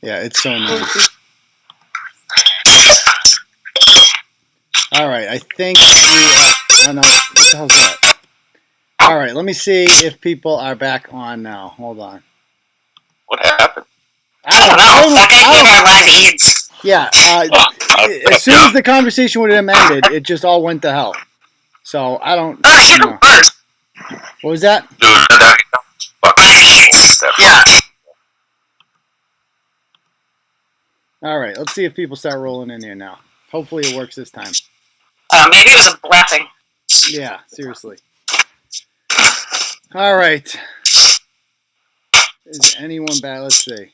Yeah, it's so annoying. All right, I think we. Oh no, what the hell's that? All right, let me see if people are back on now. Hold on. What happened? I don't know. Fucking hit our live feeds. Yeah, as soon as the conversation with him ended, it just all went to hell. So I don't. You're the worst. What was that? Dude, that fucking yeah. All right, let's see if people start rolling in here now. Hopefully it works this time. Maybe it was a blessing. Yeah, seriously. All right. Is anyone back? Let's see.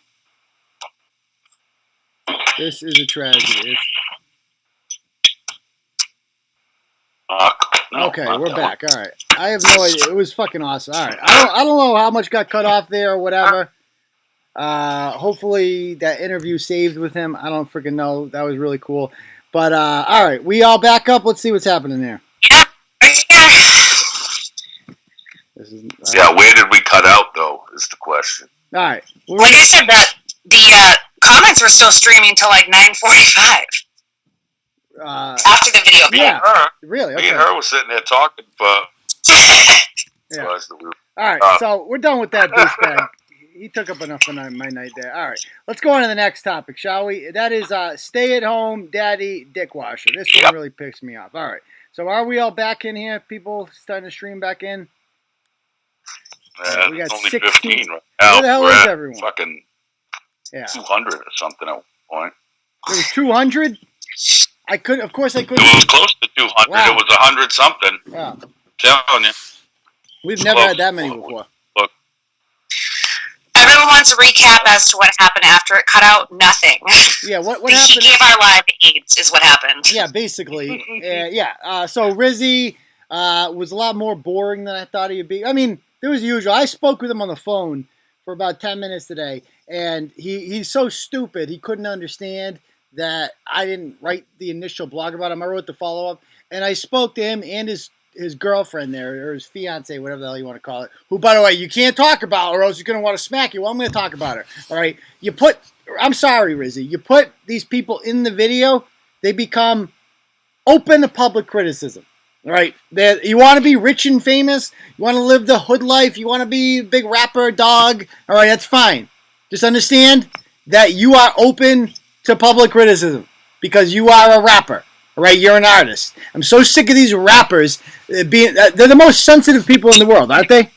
This is a tragedy. Okay, we're back. All right. I have no idea. It was fucking awesome. All right. I don't know how much got cut off there or whatever. Hopefully that interview saved with him. I don't freaking know. That was really cool. But all right, we all back up. Let's see what's happening there. Yeah, where did we cut out though? Is the question. All right. Like I said, the comments were still streaming till like 9:45. After the video, yeah, really. Okay. Me and her was sitting there talking, but yeah. All right, so we're done with that douchebag. He took up enough of my night there. All right, let's go on to the next topic, shall we? That is stay-at-home daddy dick washer. This one really pissed me off. All right, so are we all back in here? People starting to stream back in? We got only 16. 15 right now. Where the hell is everyone? Fucking 200 or something at one point. It was 200? Of course I couldn't. It was close to 200. Wow. It was 100 something. Yeah. Telling you. We've never had that many before. Look. Everyone wants a recap as to what happened after it cut out. Nothing. Yeah, what happened? He gave our live aids is what happened. Yeah, basically. So Rizzy was a lot more boring than I thought he would be. I mean, it was usual. I spoke with him on the phone for about 10 minutes today, and he's so stupid he couldn't understand that I didn't write the initial blog about him. I wrote the follow-up, and I spoke to him and his girlfriend there, or his fiance, whatever the hell you want to call it, who, by the way, you can't talk about or else you're going to want to smack you. Well, I'm going to talk about her, all right? I'm sorry, Rizzy, you put these people in the video, they become open to public criticism, all right? You want to be rich and famous, you want to live the hood life, you want to be a big rapper, dog, all right, that's fine. Just understand that you are open to public criticism because you are a rapper, right? You're an artist. I'm so sick of these rappers they're the most sensitive people in the world, aren't they?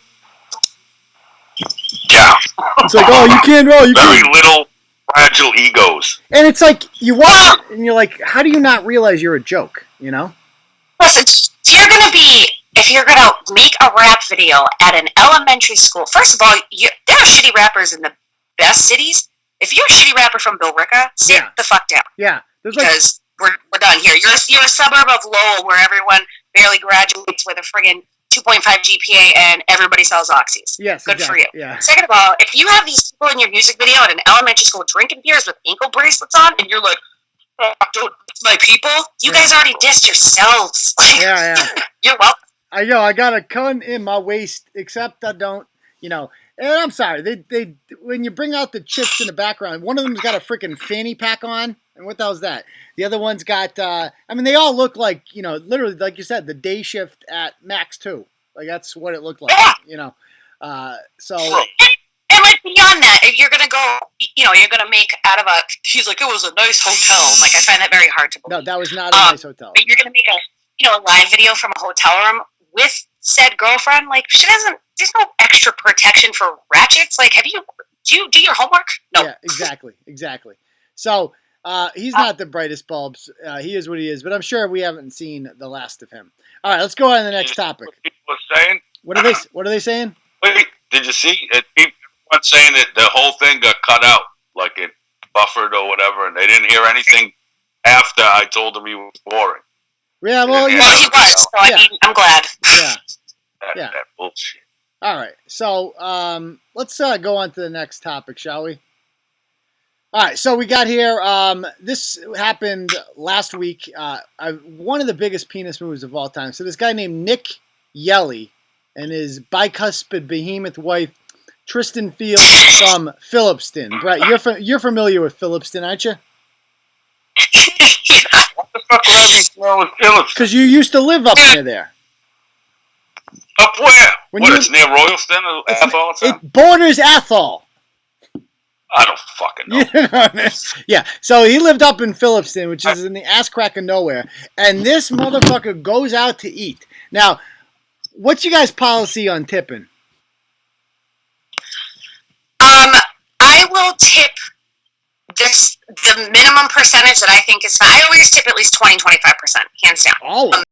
Yeah. It's like, oh, you can't. Very little fragile egos. And it's like you watch it and you're like, how do you not realize you're a joke? You know? Listen, if you're gonna make a rap video at an elementary school, first of all, there are shitty rappers in the best cities. If you're a shitty rapper from Billerica, sit the fuck down. Yeah. Because we're done here. You're a suburb of Lowell where everyone barely graduates with a friggin' 2.5 GPA and everybody sells oxys. Yes, good for you. Yeah. Second of all, if you have these people in your music video at an elementary school drinking beers with ankle bracelets on, and you're like, don't diss my people, you guys already dissed yourselves. Yeah. You're welcome. I got a gun in my waist, except I don't, And I'm sorry, they when you bring out the chicks in the background, one of them's got a freaking fanny pack on, and what the hell's that? The other one's got, they all look like, literally, like you said, the day shift at Max 2. Like, that's what it looked like, so... And like beyond that, if you're gonna go, you're gonna make out of he's like, it was a nice hotel. Like, I find that very hard to believe. No, that was not a nice hotel. But you're gonna make a live video from a hotel room with said girlfriend. Like, there's no extra protection for ratchets. Like, do you do your homework? No. Yeah, exactly. So, he's not the brightest bulbs. He is what he is, but I'm sure we haven't seen the last of him. All right, let's go on to the next topic. What people are saying? What are they saying? Wait, did you see it? People were saying that the whole thing got cut out, like it buffered or whatever, and they didn't hear anything after I told them he was boring. Yeah, well, he was. So I'm glad. Yeah. That bullshit. All right, so let's go on to the next topic, shall we? All right, so we got here. This happened last week. One of the biggest penis moves of all time. So this guy named Nick Yelly and his bicuspid behemoth wife, Tristan Fields from Phillipston. Brett, you're familiar with Phillipston, aren't you? What the fuck would I be familiar with Phillipston? Because you used to live up near there. Up where? It's near Royalston or Athol? It borders Athol. I don't fucking know. Yeah, so he lived up in Phillipston, which is in the ass crack of nowhere. And this motherfucker goes out to eat. Now, what's your guys' policy on tipping? I will tip the minimum percentage that I think is fine. I always tip at least 20-25%, hands down. Oh.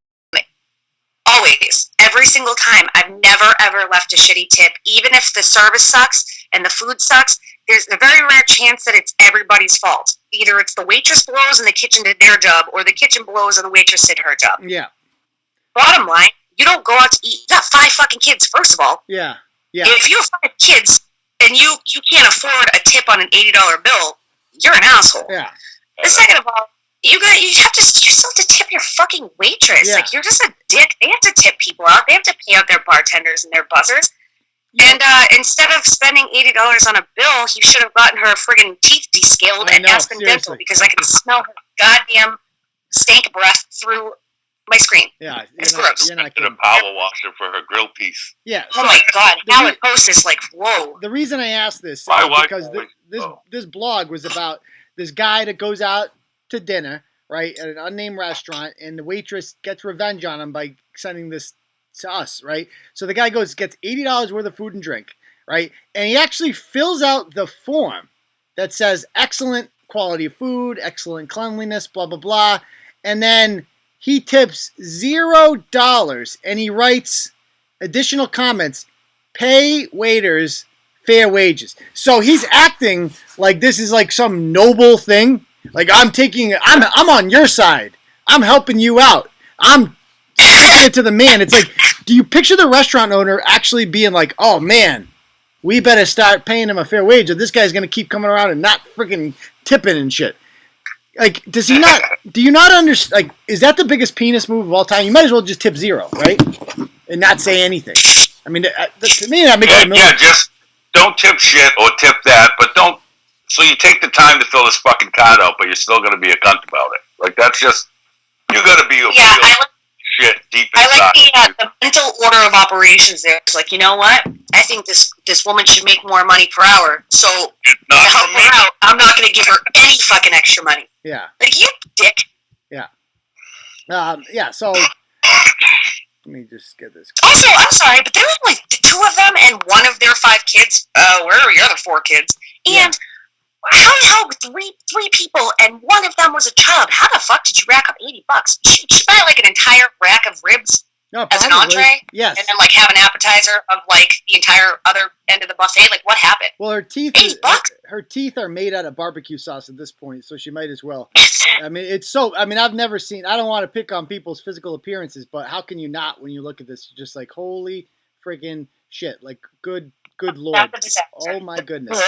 Always. Every single time. I've never, ever left a shitty tip. Even if the service sucks and the food sucks, there's a very rare chance that it's everybody's fault. Either it's the waitress blows and the kitchen did their job, or the kitchen blows and the waitress did her job. Yeah. Bottom line, you don't go out to eat. You got 5 fucking kids, first of all. Yeah. Yeah. If you have 5 kids and you can't afford a tip on an $80 bill, you're an asshole. Yeah. The second of all, you still have to tip your fucking waitress. Yeah. Like, you're just a dick. They have to tip people out. They have to pay out their bartenders and their buzzers. And instead of spending $80 on a bill, you should have gotten her friggin' teeth descaled at Aspen Dental, because I can smell her goddamn stank breath through my screen. Yeah, it's gross. You're not going to power wash her for her grill piece. Yeah. So, oh my god! Now it posts is like, whoa. The reason I asked this is because this blog was about this guy that goes out to dinner, right, at an unnamed restaurant, and the waitress gets revenge on him by sending this to us, right? So the guy gets $80 worth of food and drink, right, and he actually fills out the form that says excellent quality of food, excellent cleanliness, blah blah blah, and then he tips $0 and he writes additional comments: pay waiters fair wages. So he's acting like this is like some noble thing. Like I'm on your side. I'm helping you out. I'm it to the man. It's like, do you picture the restaurant owner actually being like, oh man, we better start paying him a fair wage, or this guy's gonna keep coming around and not freaking tipping and shit. Like, does he not? Do you not understand? Like, is that the biggest penis move of all time? You might as well just tip 0, right, and not say anything. I mean, to me, that makes it a million. Yeah, just don't tip shit or tip that, but don't. So you take the time to fill this fucking card out, but you're still going to be a cunt about it. Like, that's just, you got to be a real shit deep inside. I like the mental order of operations there. It's like, you know what? I think this woman should make more money per hour. So to help her out, I'm not going to give her any fucking extra money. Yeah. Like, you dick. Yeah. Yeah, so let me just get this. Also, I'm sorry, but there were like 2 of them and one of their 5 kids. Where are your other 4 kids? And how the hell with three people and one of them was a child? How the fuck did you rack up $80? Should you buy like an entire rack of ribs as an entree? Yes. And then like have an appetizer of like the entire other end of the buffet? Like, what happened? Well, her teeth $80? Her teeth are made out of barbecue sauce at this point, so she might as well. I mean, I've never seen, I don't want to pick on people's physical appearances, but how can you not when you look at this? You're just like, holy freaking shit. Like, good Lord. Oh my goodness.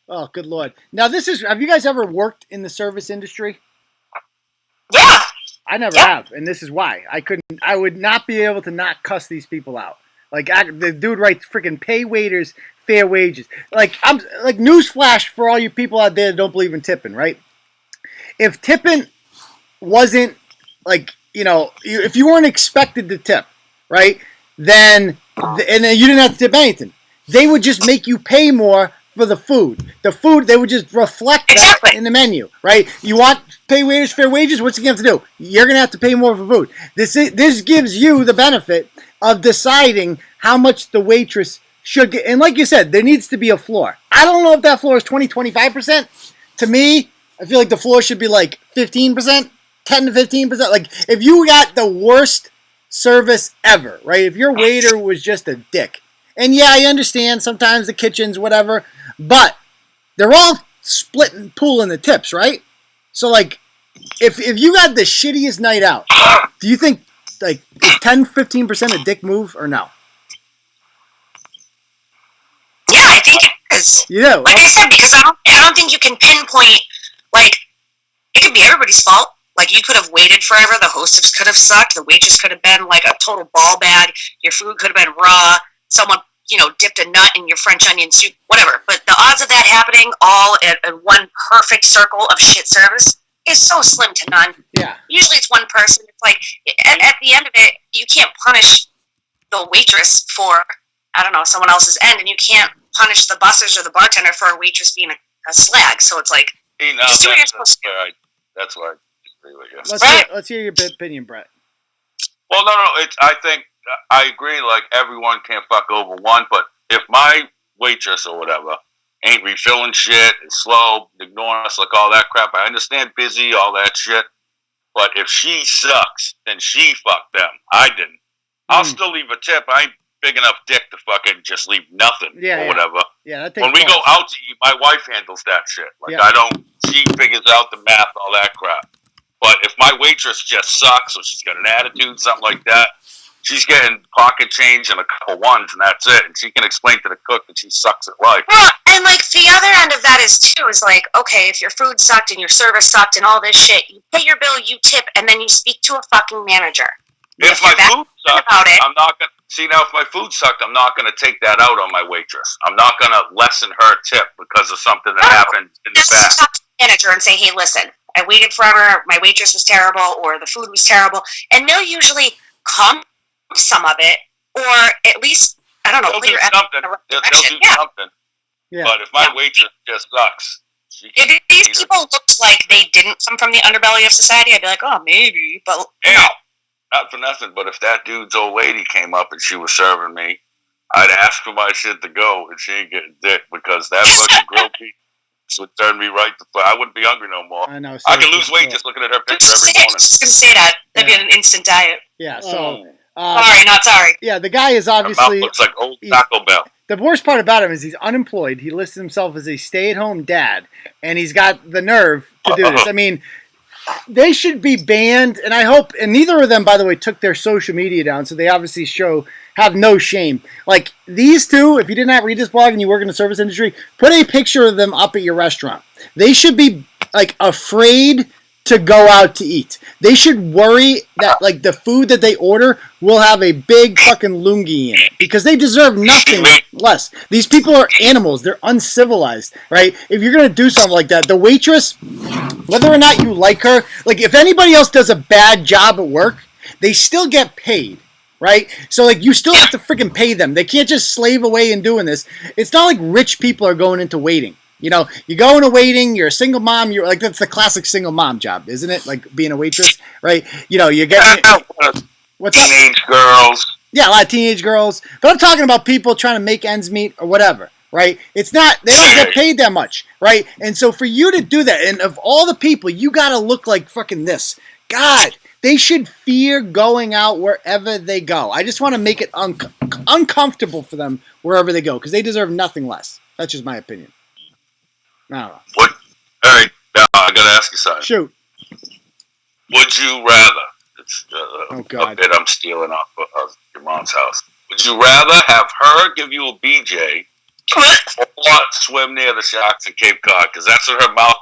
Oh, good Lord. Now have you guys ever worked in the service industry? Yeah. I never have, and this is why. I would not be able to not cuss these people out. Like, the dude writes freaking pay waiters fair wages. Like, I'm like, newsflash for all you people out there that don't believe in tipping, right? If tipping wasn't like, if you weren't expected to tip, right, then you didn't have to tip anything. They would just make you pay more for the food. The food, they would just reflect that in the menu, right? You want pay waiters fair wages? What's he going to have to do? You're going to have to pay more for food. This gives you the benefit of deciding how much the waitress should get. And like you said, there needs to be a floor. I don't know if that floor is 20-25%. To me, I feel like the floor should be like 15%, 10 to 15%. Like, if you got the worst service ever, right? If your waiter was just a dick. And yeah, I understand sometimes the kitchens, whatever, but they're all splitting, pooling the tips, right? So, like, if you got the shittiest night out, do you think, like, is 10-15% a dick move or no? Yeah, I think it is. You know, like I said, because I don't think you can pinpoint, like, it could be everybody's fault. Like, you could have waited forever. The hostess could have sucked. The waitress could have been, like, a total ball bag. Your food could have been raw. Someone dipped a nut in your French onion soup, whatever. But the odds of that happening all at one perfect circle of shit service is so slim to none. Yeah. Usually it's one person. It's like, at the end of it, you can't punish the waitress for, I don't know, someone else's end, and you can't punish the bussers or the bartender for a waitress being a slag. So it's like, just do what you're supposed to do. That's where I agree with you. Let's hear your opinion, Brett. Well, no. I think I agree. Like, everyone can't fuck over one, but if my waitress or whatever ain't refilling shit, is slow, ignoring us, like all that crap, I understand busy, all that shit. But if she sucks, then she fucked them. I didn't. I'll still leave a tip. I ain't big enough dick to fucking just leave nothing or whatever. Yeah, when we go out to eat, my wife handles that shit. Like, she figures out the math, all that crap. But if my waitress just sucks, or she's got an attitude, something like that, she's getting pocket change and a couple ones, and that's it. And she can explain to the cook that she sucks at life. Well, and like the other end of that is like, okay, if your food sucked and your service sucked and all this shit, you pay your bill, you tip, and then you speak to a fucking manager. If my food sucked, I'm not gonna see now. If my food sucked, I'm not gonna take that out on my waitress. I'm not gonna lessen her tip because of something that happened in the past. Just talk to the manager and say, hey, listen, I waited forever. My waitress was terrible, or the food was terrible, and they'll usually come some of it, or at least they'll do something. They'll do something. Yeah. But if my waitress just sucks, if these people looked like they didn't come from the underbelly of society, I'd be like, oh, maybe, but no. Not for nothing, but if that dude's old lady came up and she was serving me, I'd ask for my shit to go, and she ain't getting dick, because that fucking grilled piece would turn me right to I wouldn't be hungry no more. I know. I can lose weight just looking at her picture every morning. I was just going to say that. That'd be an instant diet. Yeah, so... sorry, not sorry. Yeah, the guy is obviously... Her mouth looks like old Taco Bell. The worst part about him is he's unemployed. He lists himself as a stay-at-home dad, and he's got the nerve to do this. I mean... They should be banned, and I hope, and neither of them, by the way, took their social media down, so they obviously have no shame. Like, these two, if you did not read this blog and you work in the service industry, put a picture of them up at your restaurant. They should be, like, afraid to go out to eat. They should worry that, like, the food that they order will have a big fucking lungi in it, because they deserve nothing less. These people are animals. They're uncivilized, right? If you're going to do something like that, the waitress, whether or not you like her, like, if anybody else does a bad job at work, they still get paid, right? So, like, you still have to freaking pay them. They can't just slave away in doing this. It's not like rich people are going into waiting. You know, you go into waiting, you're a single mom, you're like, that's the classic single mom job, isn't it? Like, being a waitress, right? You know, you get... What's teenage girls. Yeah, a lot of teenage girls. But I'm talking about people trying to make ends meet or whatever, right? It's not, they don't get paid that much, right? And so for you to do that, and of all the people, you got to look like fucking this. God, they should fear going out wherever they go. I just want to make it uncomfortable for them wherever they go, because they deserve nothing less. That's just my opinion. I don't know. What? All right, now I got to ask you something. Shoot. Would you rather, it's oh, God. a bit I'm stealing off of your mom's house, would you rather have her give you a BJ or swim near the sharks in Cape Cod? Because that's what her mouth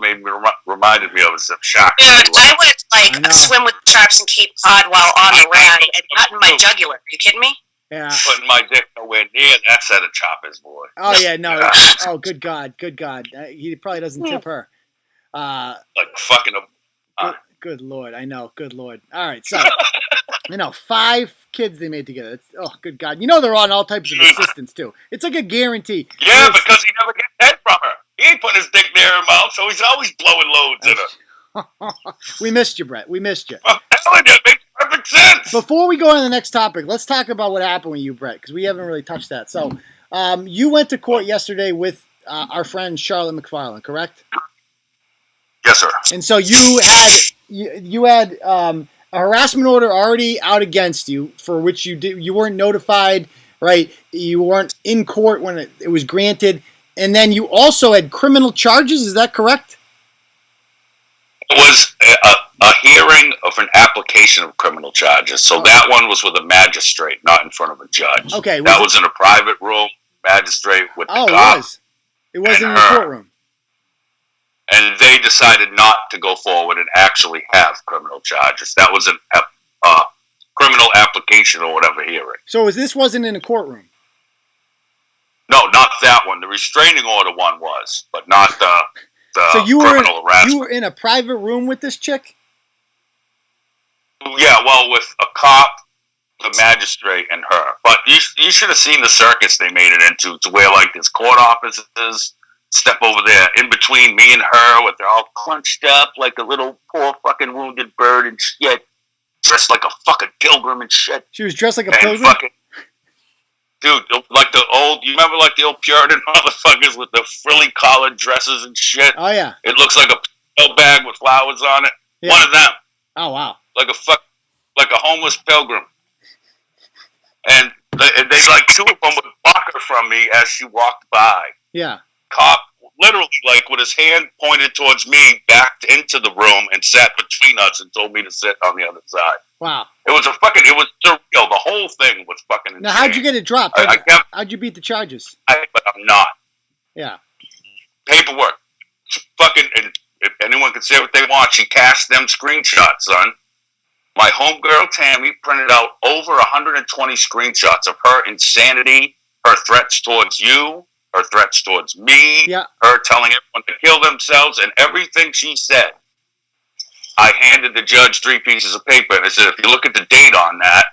reminded me of, is some sharks. Dude, I would swim with sharks in Cape Cod while on the rag and not in my jugular. Are you kidding me? Yeah. Putting my dick nowhere near that set of choppers, boy. Oh, yeah, no. Oh, good God. Good God. He probably doesn't tip her. Like fucking a... Good Lord. I know. Good Lord. All right. So, 5 kids they made together. Oh, good God. You know they're on all types of assistance, too. It's like a guarantee. Yeah, because he never gets head from her. He ain't putting his dick near her mouth, so he's always blowing loads in her. We missed you, Brett. We missed you. I'm telling you, it makes perfect sense. Before we go on to the next topic, let's talk about what happened with you, Brett, because we haven't really touched that. So, you went to court yesterday with our friend Charlotte McFarland, correct? Yes, sir. And so you had a harassment order already out against you, for which you weren't notified, right? You weren't in court when it was granted, and then you also had criminal charges. Is that correct? It was a hearing of an application of criminal charges. So that one was with a magistrate, not in front of a judge. Okay. That was in a private room, magistrate with the cop. It wasn't in the courtroom. And they decided not to go forward and actually have criminal charges. That was a criminal application or whatever hearing. So this wasn't in a courtroom? No, not that one. The restraining order one was, but not the So criminal harassment. You were in a private room with this chick? Yeah, well, with a cop, the magistrate, and her. But you should have seen the circus they made it into, to where, like, there's court offices, step over there, in between me and her, with they're all crunched up like a little poor fucking wounded bird and shit, dressed like a fucking pilgrim and shit. She was dressed like a pilgrim? Dude, like the old, you remember like the old Puritan motherfuckers with the frilly collared dresses and shit? Oh, yeah. It looks like a pill bag with flowers on it. Yeah. One of them. Oh, wow. Like a homeless pilgrim. And they like, two of them would block her from me as she walked by. Yeah. Cop, literally, like, with his hand pointed towards me, backed into the room and sat between us and told me to sit on the other side. Wow. It was surreal. The whole thing was fucking insane. Now, how'd you get it dropped? How'd you beat the charges? But I'm not. Yeah. Paperwork. Fucking, and if anyone can say what they want, she cashed them screenshots, son. My homegirl, Tammy, printed out over 120 screenshots of her insanity, her threats towards you, her threats towards me, her telling everyone to kill themselves, and everything she said. I handed the judge 3 pieces of paper, and I said, if you look at the date on that,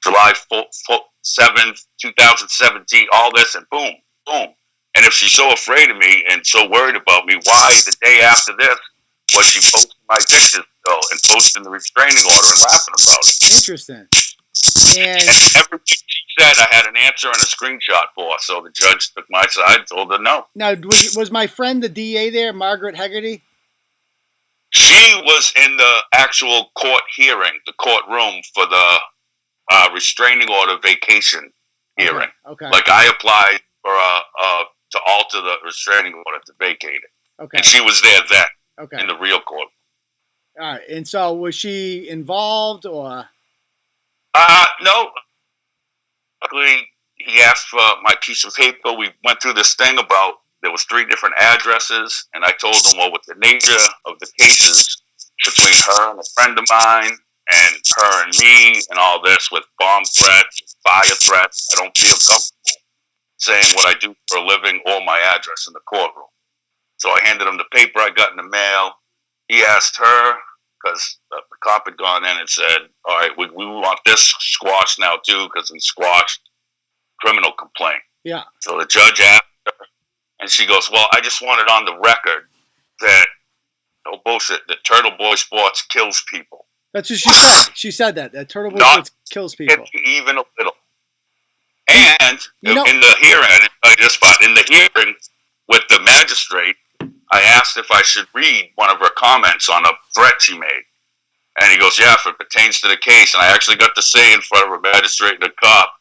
July 7th, 2017, all this, and boom, boom. And if she's so afraid of me and so worried about me, why the day after this was she posting my pictures and posting the restraining order and laughing about it? Interesting. And everything she said, I had an answer and a screenshot for. So the judge took my side, told her no. Now, was my friend the DA there, Margaret Hegarty? She was in the actual court hearing, the courtroom for the restraining order vacation hearing. Okay. Like, I applied for to alter the restraining order to vacate it. Okay. And she was there then. Okay. In the real court. All right. And so was she involved or? No. Luckily, he asked for my piece of paper. We went through this thing about there was 3 different addresses, and I told him, well, with the nature of the cases between her and a friend of mine and her and me and all this with bomb threats, fire threats, I don't feel comfortable saying what I do for a living or my address in the courtroom. So I handed him the paper I got in the mail. He asked her, because the cop had gone in and said, all right, we want this squashed now too, because we squashed criminal complaint. Yeah. So the judge asked her, and she goes, well, I just want it on the record that, no bullshit, that Turtle Boy Sports kills people. That's what she said. She said that Turtle Boy Sports kills people. Even a little. And in the hearing, I didn't tell you this part, in the hearing with the magistrate, I asked if I should read one of her comments on a threat she made. And he goes, yeah, if it pertains to the case. And I actually got to say in front of a magistrate and a cop,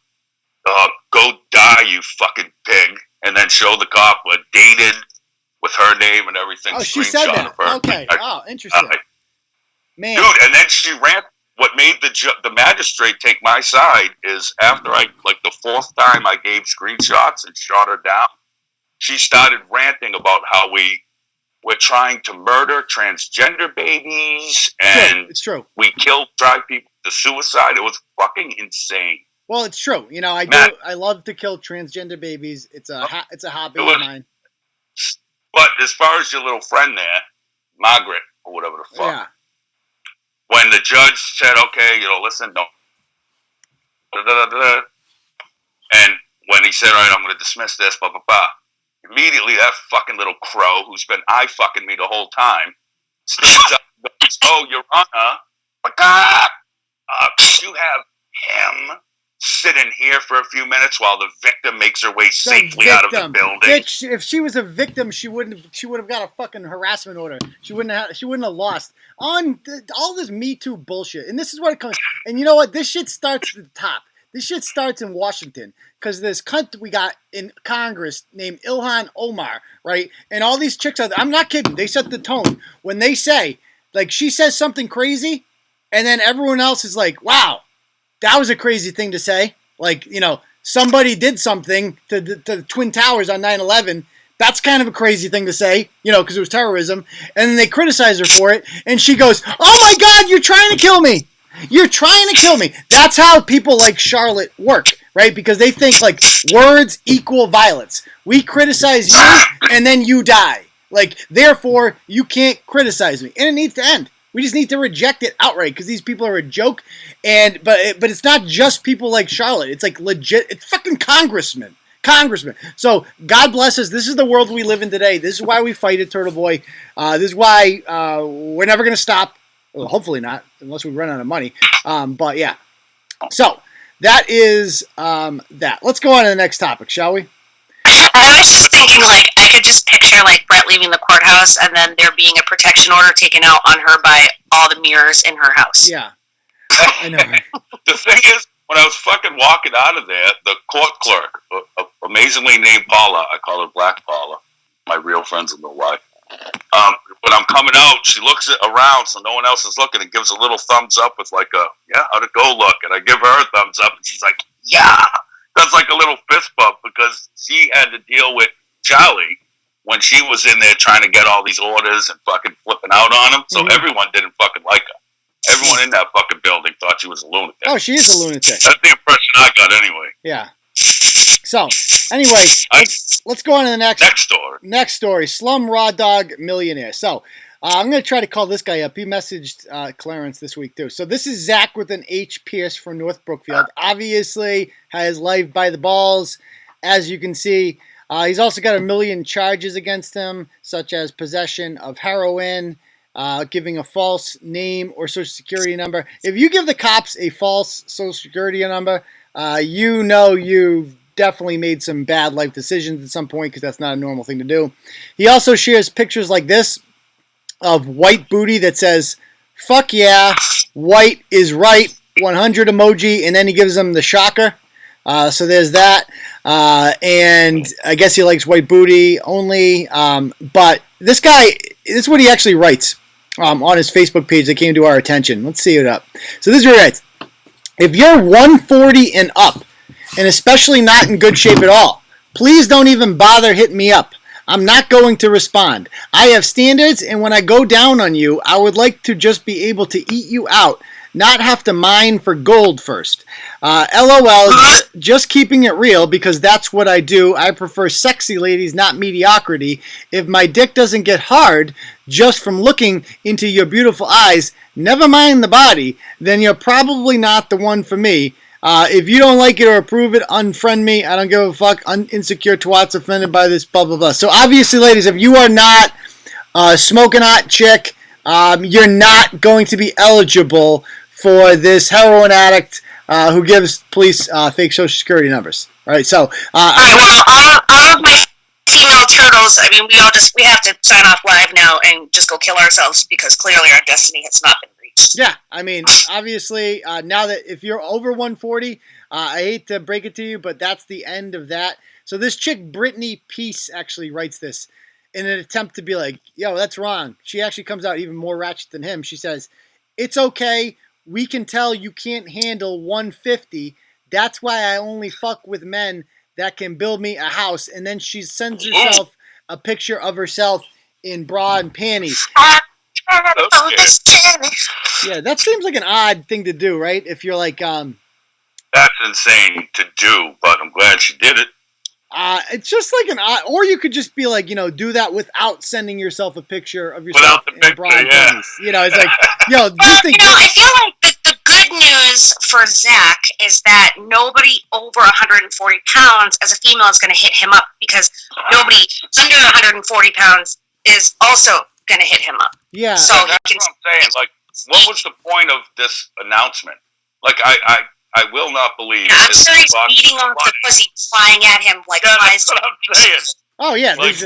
go die, you fucking pig. And then show the cop what dated with her name and everything. Oh, she said that. Okay. Oh, interesting. Man. Dude, and then she ran. What made the magistrate take my side is after the 4th time I gave screenshots and shot her down, she started ranting about how we're trying to murder transgender babies and it's true. We drive people to suicide. It was fucking insane. Well, it's true. You know, I love to kill transgender babies. It's a hobby of mine. But as far as your little friend there, Margaret or whatever the fuck. Yeah. When the judge said, okay, listen, don't. And when he said, all right, I'm going to dismiss this, blah, blah, blah. Immediately, that fucking little crow who's been eye-fucking me the whole time stands up and goes, oh, Your Honor, could you have him sit in here for a few minutes while the victim makes her way safely out of the building? Bitch, if she was a victim, she would have got a fucking harassment order. She wouldn't have lost on all this Me Too bullshit. And this is what it comes. And you know what? This shit starts at the top. This shit starts in Washington because this cunt we got in Congress named Ilhan Omar, right? And all these chicks I'm not kidding. They set the tone when they say, like, she says something crazy, and then everyone else is like, "Wow, that was a crazy thing to say." Like, somebody did something to the Twin Towers on 9/11. That's kind of a crazy thing to say, because it was terrorism. And then they criticize her for it, and she goes, "Oh my God, you're trying to kill me! You're trying to kill me." That's how people like Charlotte work, right? Because they think like words equal violence. We criticize you and then you die. Like, therefore, you can't criticize me. And it needs to end. We just need to reject it outright because these people are a joke. But it's not just people like Charlotte. It's like legit. It's fucking congressmen. So God bless us. This is the world we live in today. This is why we fight it, Turtle Boy. This is why we're never going to stop. Well, hopefully not, unless we run out of money. But yeah. So that is that. Let's go on to the next topic, shall we? I was just thinking, like, I could just picture, like, Brett leaving the courthouse and then there being a protection order taken out on her by all the mirrors in her house. Yeah. I know. The thing is, when I was fucking walking out of there, the court clerk, amazingly named Paula, I call her Black Paula, my real friends will know why. When I'm coming out, she looks around so no one else is looking and gives a little thumbs up with like a, yeah, how'd it go look? And I give her a thumbs up and she's like, yeah. That's like a little fist bump because she had to deal with Charlie when she was in there trying to get all these orders and fucking flipping out on him. So everyone didn't fucking like her. Everyone in that fucking building thought she was a lunatic. Oh, she is a lunatic. That's the impression I got anyway. Yeah. So, anyway, let's go on to the next story. Slum Raw Dog Millionaire. So, I'm going to try to call this guy up. He messaged Clarence this week, too. So, this is Zach with an H. Pierce from North Brookfield. Obviously, has life by the balls, as you can see. He's also got 1 million charges against him, such as possession of heroin, giving a false name or social security number. If you give the cops a false social security number, you know you've definitely made some bad life decisions at some point because that's not a normal thing to do. He also shares pictures like this of white booty that says, fuck yeah, white is right, 100 emoji, and then he gives them the shocker. So there's that. And I guess he likes white booty only. But this guy, this is what he actually writes on his Facebook page that came to our attention. Let's see it up. So this is what he writes. If you're 140 and up, and especially not in good shape at all, please don't even bother hitting me up. I'm not going to respond. I have standards, and when I go down on you, I would like to just be able to eat you out, not have to mine for gold first. LOL, just keeping it real because that's what I do. I prefer sexy ladies, not mediocrity. If my dick doesn't get hard just from looking into your beautiful eyes, never mind the body, then you're probably not the one for me. If you don't like it or approve it, unfriend me. I don't give a fuck. Insecure twats offended by this, blah, blah, blah. So obviously, ladies, if you are not a smoking hot chick, you're not going to be eligible for this heroin addict who gives police fake social security numbers. All right, so... all of my female turtles, I mean, we have to sign off live now and just go kill ourselves because clearly our destiny has not been reached. Yeah, I mean, obviously, now that if you're over 140, I hate to break it to you, but that's the end of that. So this chick, Brittany Peace, actually writes this in an attempt to be like, yo, that's wrong. She actually comes out even more ratchet than him. She says, it's okay. We can tell you can't handle 150. That's why I only fuck with men that can build me a house. And then she sends herself a picture of herself in bra and panties. Yeah, that seems like an odd thing to do, right? If you're like... That's insane to do, but I'm glad she did it. It's just like an odd... Or you could just be like, do that without sending yourself a picture of yourself in bra and panties. It's like, yo, do you think... I feel like the good news for Zach is that nobody over 140 pounds as a female is going to hit him up because nobody under 140 pounds is also going to hit him up. Yeah. So that's what I'm saying. Like, what was the point of this announcement? Like, I will not believe. Yeah, I'm sure he's beating off the pussy, flying at him like that's what I'm saying. Oh yeah, like he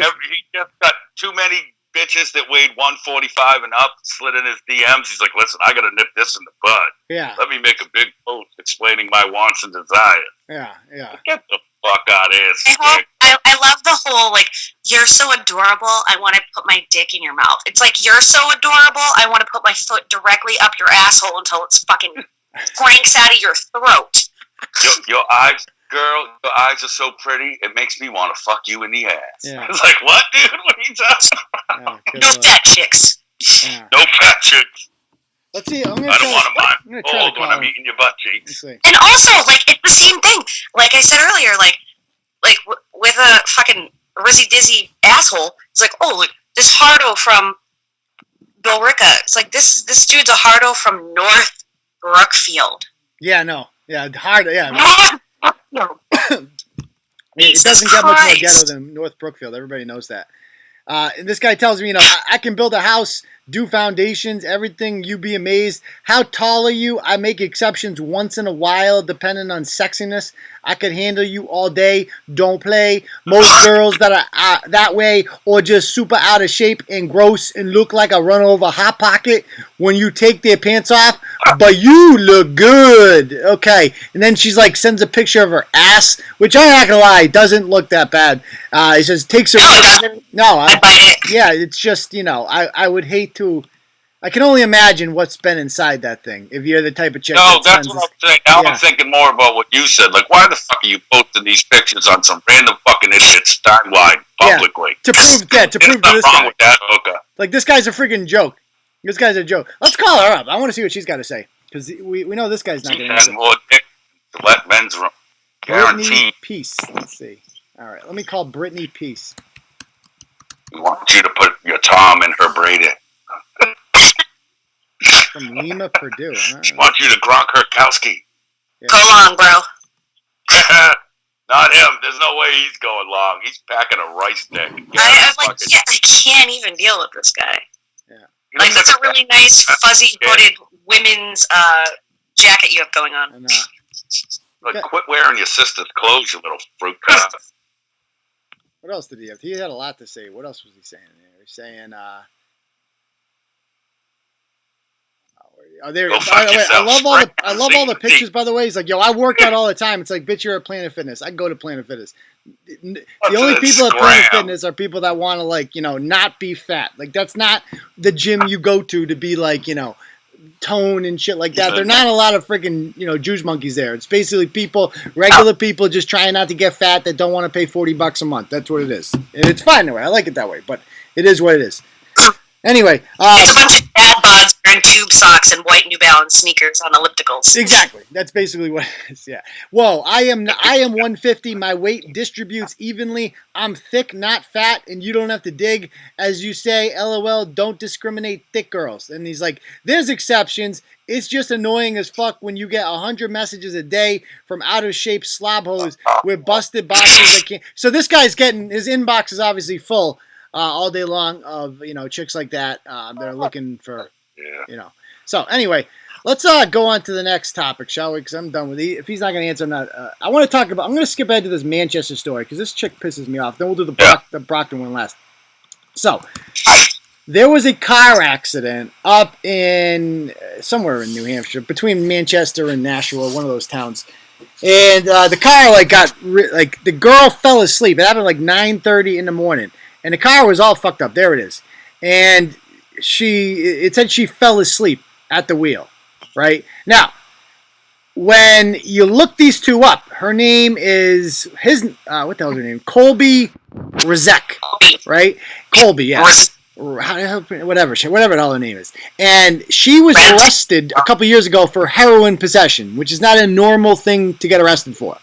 just got too many bitches that weighed 145 and up, slid in his DMs. He's like, listen, I gotta nip this in the bud. Yeah. Let me make a big post explaining my wants and desires. Yeah. Get the fuck out of here. I love the whole, like, you're so adorable, I want to put my dick in your mouth. It's like, you're so adorable, I want to put my foot directly up your asshole until it's fucking cranks out of your throat. Your eyes, girl, your eyes are so pretty, it makes me want to fuck you in the ass. Yeah. It's like, what, dude? What are you talking about? No fat chicks. Yeah. No fat chicks. Let's see. I'm gonna I try. don't want to mind. I'm gonna try Old to when call I'm him. eating your butt Let's cheeks. see. And also, like, it's the same thing. Like I said earlier, like with a fucking Rizzy Dizzy asshole, it's like, oh, look, this hardo from Billerica. It's like this dude's a hardo from North Brookfield. Yeah, no. Yeah, hard. Yeah. North Brookfield. It doesn't get much more ghetto than North Brookfield. Everybody knows that. And this guy tells me, I can build a house, do foundations, everything. You be amazed. How tall are you? I make exceptions once in a while, depending on sexiness. I could handle you all day. Don't play. Most girls that are that way or just super out of shape and gross and look like a run over hot pocket when you take their pants off. But you look good. Okay. And then she's like, sends a picture of her ass, which I'm not going to lie, doesn't look that bad. It says, takes her. No, yeah, it's just, I would hate to. I can only imagine what's been inside that thing. If you're the type of chick. No, that's what I'm saying. Now I'm thinking more about what you said. Like, why the fuck are you posting these pictures on some random fucking idiot's timeline publicly? To prove to this guy. With that hooker. Like, this guy's a freaking joke. This guy's a joke. Let's call her up. I want to see what she's got to say. Because we know this guy's not going to answer. More dick to let men's room. Brittany Peace. Let's see. All right, let me call Brittany Peace. We want you to put your Tom in her braided. From Lima, Purdue. She wants you to Gronk Herkowski. Yeah. Go long, bro. Not him. There's no way he's going long. He's packing a rice stick. I can't even deal with this guy. Yeah. Like, that's a really nice, fuzzy hooded women's jacket you have going on. I know. Like, quit wearing your sister's clothes, you little fruit cup. What else did he have? He had a lot to say. What else was he saying there? He's saying, there. By the way, I love all the pictures. By the way, he's like, yo, I work out all the time. It's like, bitch, you're at Planet Fitness. I go to Planet Fitness. The only people at Planet Fitness are people that want to, like, not be fat. Like, that's not the gym you go to be like, tone and shit like that. There are not a lot of freaking, juice monkeys there. It's basically regular people just trying not to get fat that don't want to pay $40 a month. That's what it is. And it's fine that way. I like it that way, but it is what it is. Anyway, it's a bunch of dad bods wearing tube socks and white New Balance sneakers on ellipticals. Exactly. That's basically what it is. Yeah. Whoa, I am 150. My weight distributes evenly. I'm thick, not fat, and you don't have to dig. As you say, LOL, don't discriminate thick girls. And he's like, there's exceptions. It's just annoying as fuck when you get 100 messages a day from out of shape slob hoes with busted boxes that can't. So this guy's getting, his inbox is obviously full. All day long of, chicks like that that are looking for, So anyway, let's go on to the next topic, shall we? Because I'm done with it. If he's not going to answer, I'm not. I want to talk about. I'm going to skip ahead to this Manchester story because this chick pisses me off. Then we'll do the Brockton one last. So there was a car accident up in somewhere in New Hampshire between Manchester and Nashua, one of those towns. And the car the girl fell asleep. It happened like 9:30 in the morning. And the car was all fucked up. There it is. And it said she fell asleep at the wheel, right? Now, when you look these two up, her name is, what the hell is her name? Colby Rizek, right? Colby, yeah. Whatever the hell her name is. And she was arrested a couple years ago for heroin possession, which is not a normal thing to get arrested for.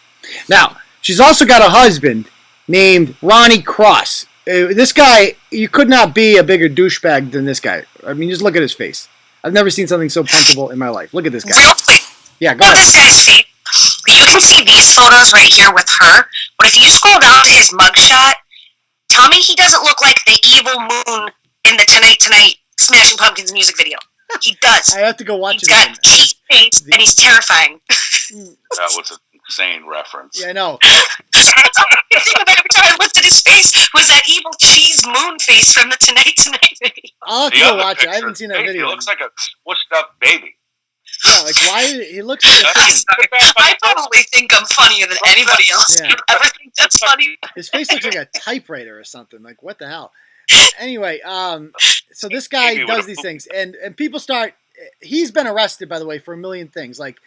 Now, she's also got a husband named Ronnie Cross. This guy, you could not be a bigger douchebag than this guy. I mean, just look at his face. I've never seen something so punchable in my life. Look at this guy. Yeah, go ahead. This guy's face. You can see these photos right here with her, but if you scroll down to his mugshot, tell me he doesn't look like the evil moon in the Tonight Smashing Pumpkins music video. He does. I have to go watch it. He's got cheese face, and he's terrifying. That was an insane reference. Yeah, I know. That's all I could think of every time I looked at his face was that evil cheese moon face from the Tonight video. I'll have to go watch it. I haven't seen that video. He looks like a squished up baby. Yeah, like why? He looks like I probably think I'm funnier than anybody else. Yeah. I think that's funny. His face looks like a typewriter or something. Like, what the hell? Anyway, so this guy does these things, and people start. He's been arrested, by the way, for a million things, like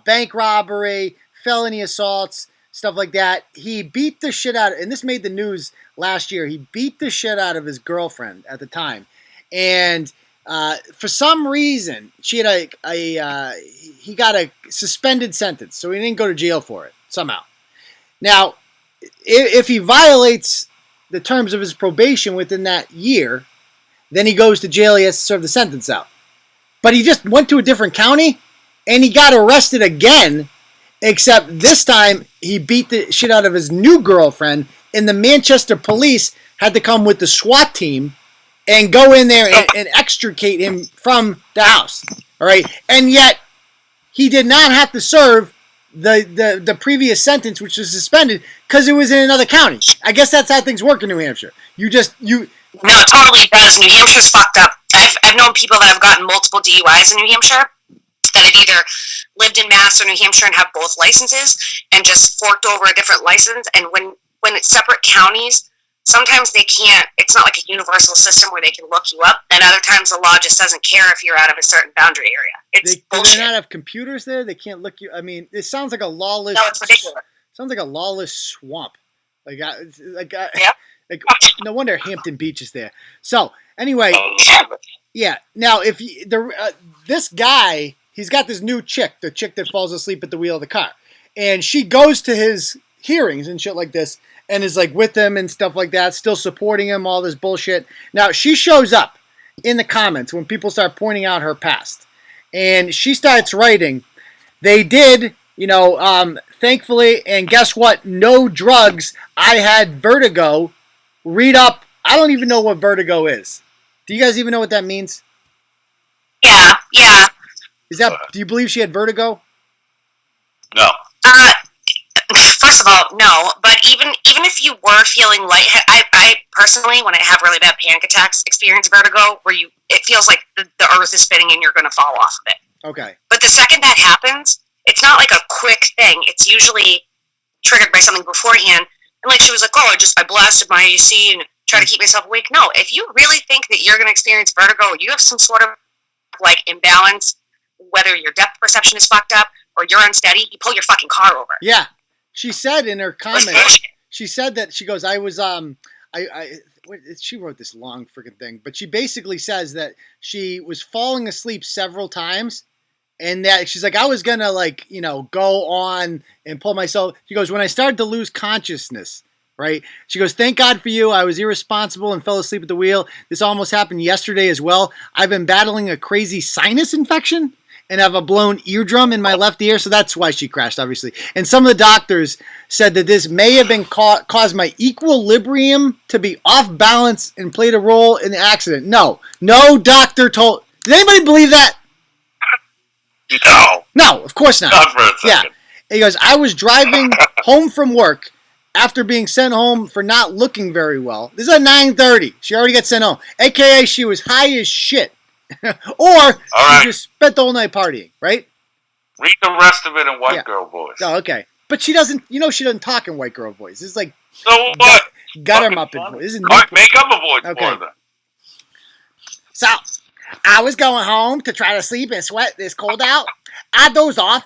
bank robbery, felony assaults, stuff like that. He beat the shit out of, and this made the news last year. He beat the shit out of his girlfriend at the time, and For some reason, she had he got a suspended sentence, so he didn't go to jail for it somehow. Now, if he violates the terms of his probation within that year, then he goes to jail. He has to serve the sentence out. But he just went to a different county, and he got arrested again, except this time he beat the shit out of his new girlfriend, and the Manchester police had to come with the SWAT team and go in there and extricate him from the house. All right? And yet, he did not have to serve the previous sentence, which was suspended, because it was in another county. I guess that's how things work in New Hampshire. No, it totally does. New Hampshire's fucked up. I've known people that have gotten multiple DUIs in New Hampshire that have either lived in Mass or New Hampshire and have both licenses and just forked over a different license. And when it's separate counties, sometimes they can't, it's not like a universal system where they can look you up, and other times the law just doesn't care if you're out of a certain boundary area. Do they not have computers there? They can't look you, I mean, it sounds like a lawless, no, it's ridiculous. Sounds like a lawless swamp. Yeah. No wonder Hampton Beach is there. So, anyway, yeah, now if this guy, he's got this new chick, the chick that falls asleep at the wheel of the car, and she goes to his hearings and shit like this, and is like with him and stuff like that, still supporting him, all this bullshit. Now, she shows up in the comments when people start pointing out her past. And she starts writing, they did, thankfully, and guess what? No drugs. I had vertigo. Read up. I don't even know what vertigo is. Do you guys even know what that means? Yeah. Do you believe she had vertigo? No. First of all, no. But even if you were feeling lightheaded, I personally, when I have really bad panic attacks, experience vertigo, where it feels like the earth is spinning and you're going to fall off of it. Okay. But the second that happens, it's not like a quick thing. It's usually triggered by something beforehand. And like she was like, oh, I blasted my AC and try to keep myself awake. No, if you really think that you're going to experience vertigo, or you have some sort of like imbalance, whether your depth perception is fucked up or you're unsteady, you pull your fucking car over. Yeah. She said in her comments, she said that she goes, I was, she wrote this long freaking thing, but she basically says that she was falling asleep several times, and that she's like, I was gonna go on and pull myself. She goes, when I started to lose consciousness, right? She goes, thank God for you. I was irresponsible and fell asleep at the wheel. This almost happened yesterday as well. I've been battling a crazy sinus infection and have a blown eardrum in my left ear, so that's why she crashed, obviously. And some of the doctors said that this may have been caused my equilibrium to be off balance and played a role in the accident. No doctor told. Did anybody believe that? No, of course not. Not for a second. Yeah. He goes, I was driving home from work after being sent home for not looking very well. This is at 9:30. She already got sent home. AKA, she was high as shit. Or she just spent the whole night partying, right? Read the rest of it in white girl voice. Oh, okay. But she doesn't, she doesn't talk in white girl voice. It's like so what? Gutter muppet voice. Make up a voice for them. So, I was going home to try to sleep and sweat this cold out. I dozed off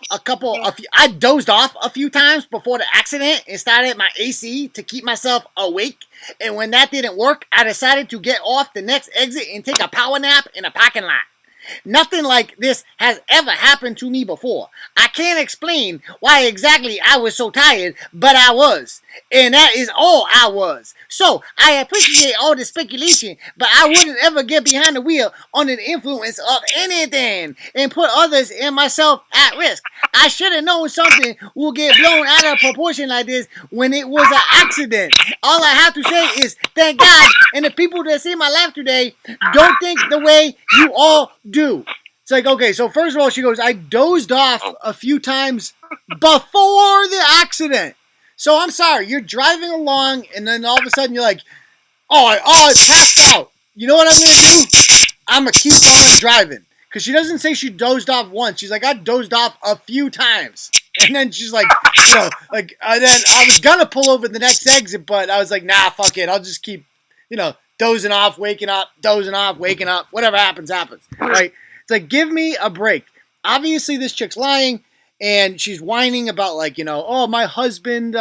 a few times before the accident and started my AC to keep myself awake. And when that didn't work, I decided to get off the next exit and take a power nap in a parking lot. Nothing like this has ever happened to me before. I can't explain why exactly I was so tired, but I was. And that is all I was. So, I appreciate all the speculation, but I wouldn't ever get behind the wheel under the influence of anything and put others and myself at risk. I should have known something will get blown out of proportion like this when it was an accident. All I have to say is thank God, and the people that see my life today don't think the way you all do. It's like, okay, so first of all, she goes, I dozed off a few times before the accident. So I'm sorry, you're driving along, and then all of a sudden you're like, I passed out. You know what I'm going to do? I'm going to keep on driving. Because she doesn't say she dozed off once. She's like, I dozed off a few times. And then she's like, then I was going to pull over the next exit, but I was like, nah, fuck it. I'll just keep, dozing off, waking up, whatever happens, happens. Right? It's like, give me a break. Obviously, this chick's lying. and she's whining about like, oh, my husband,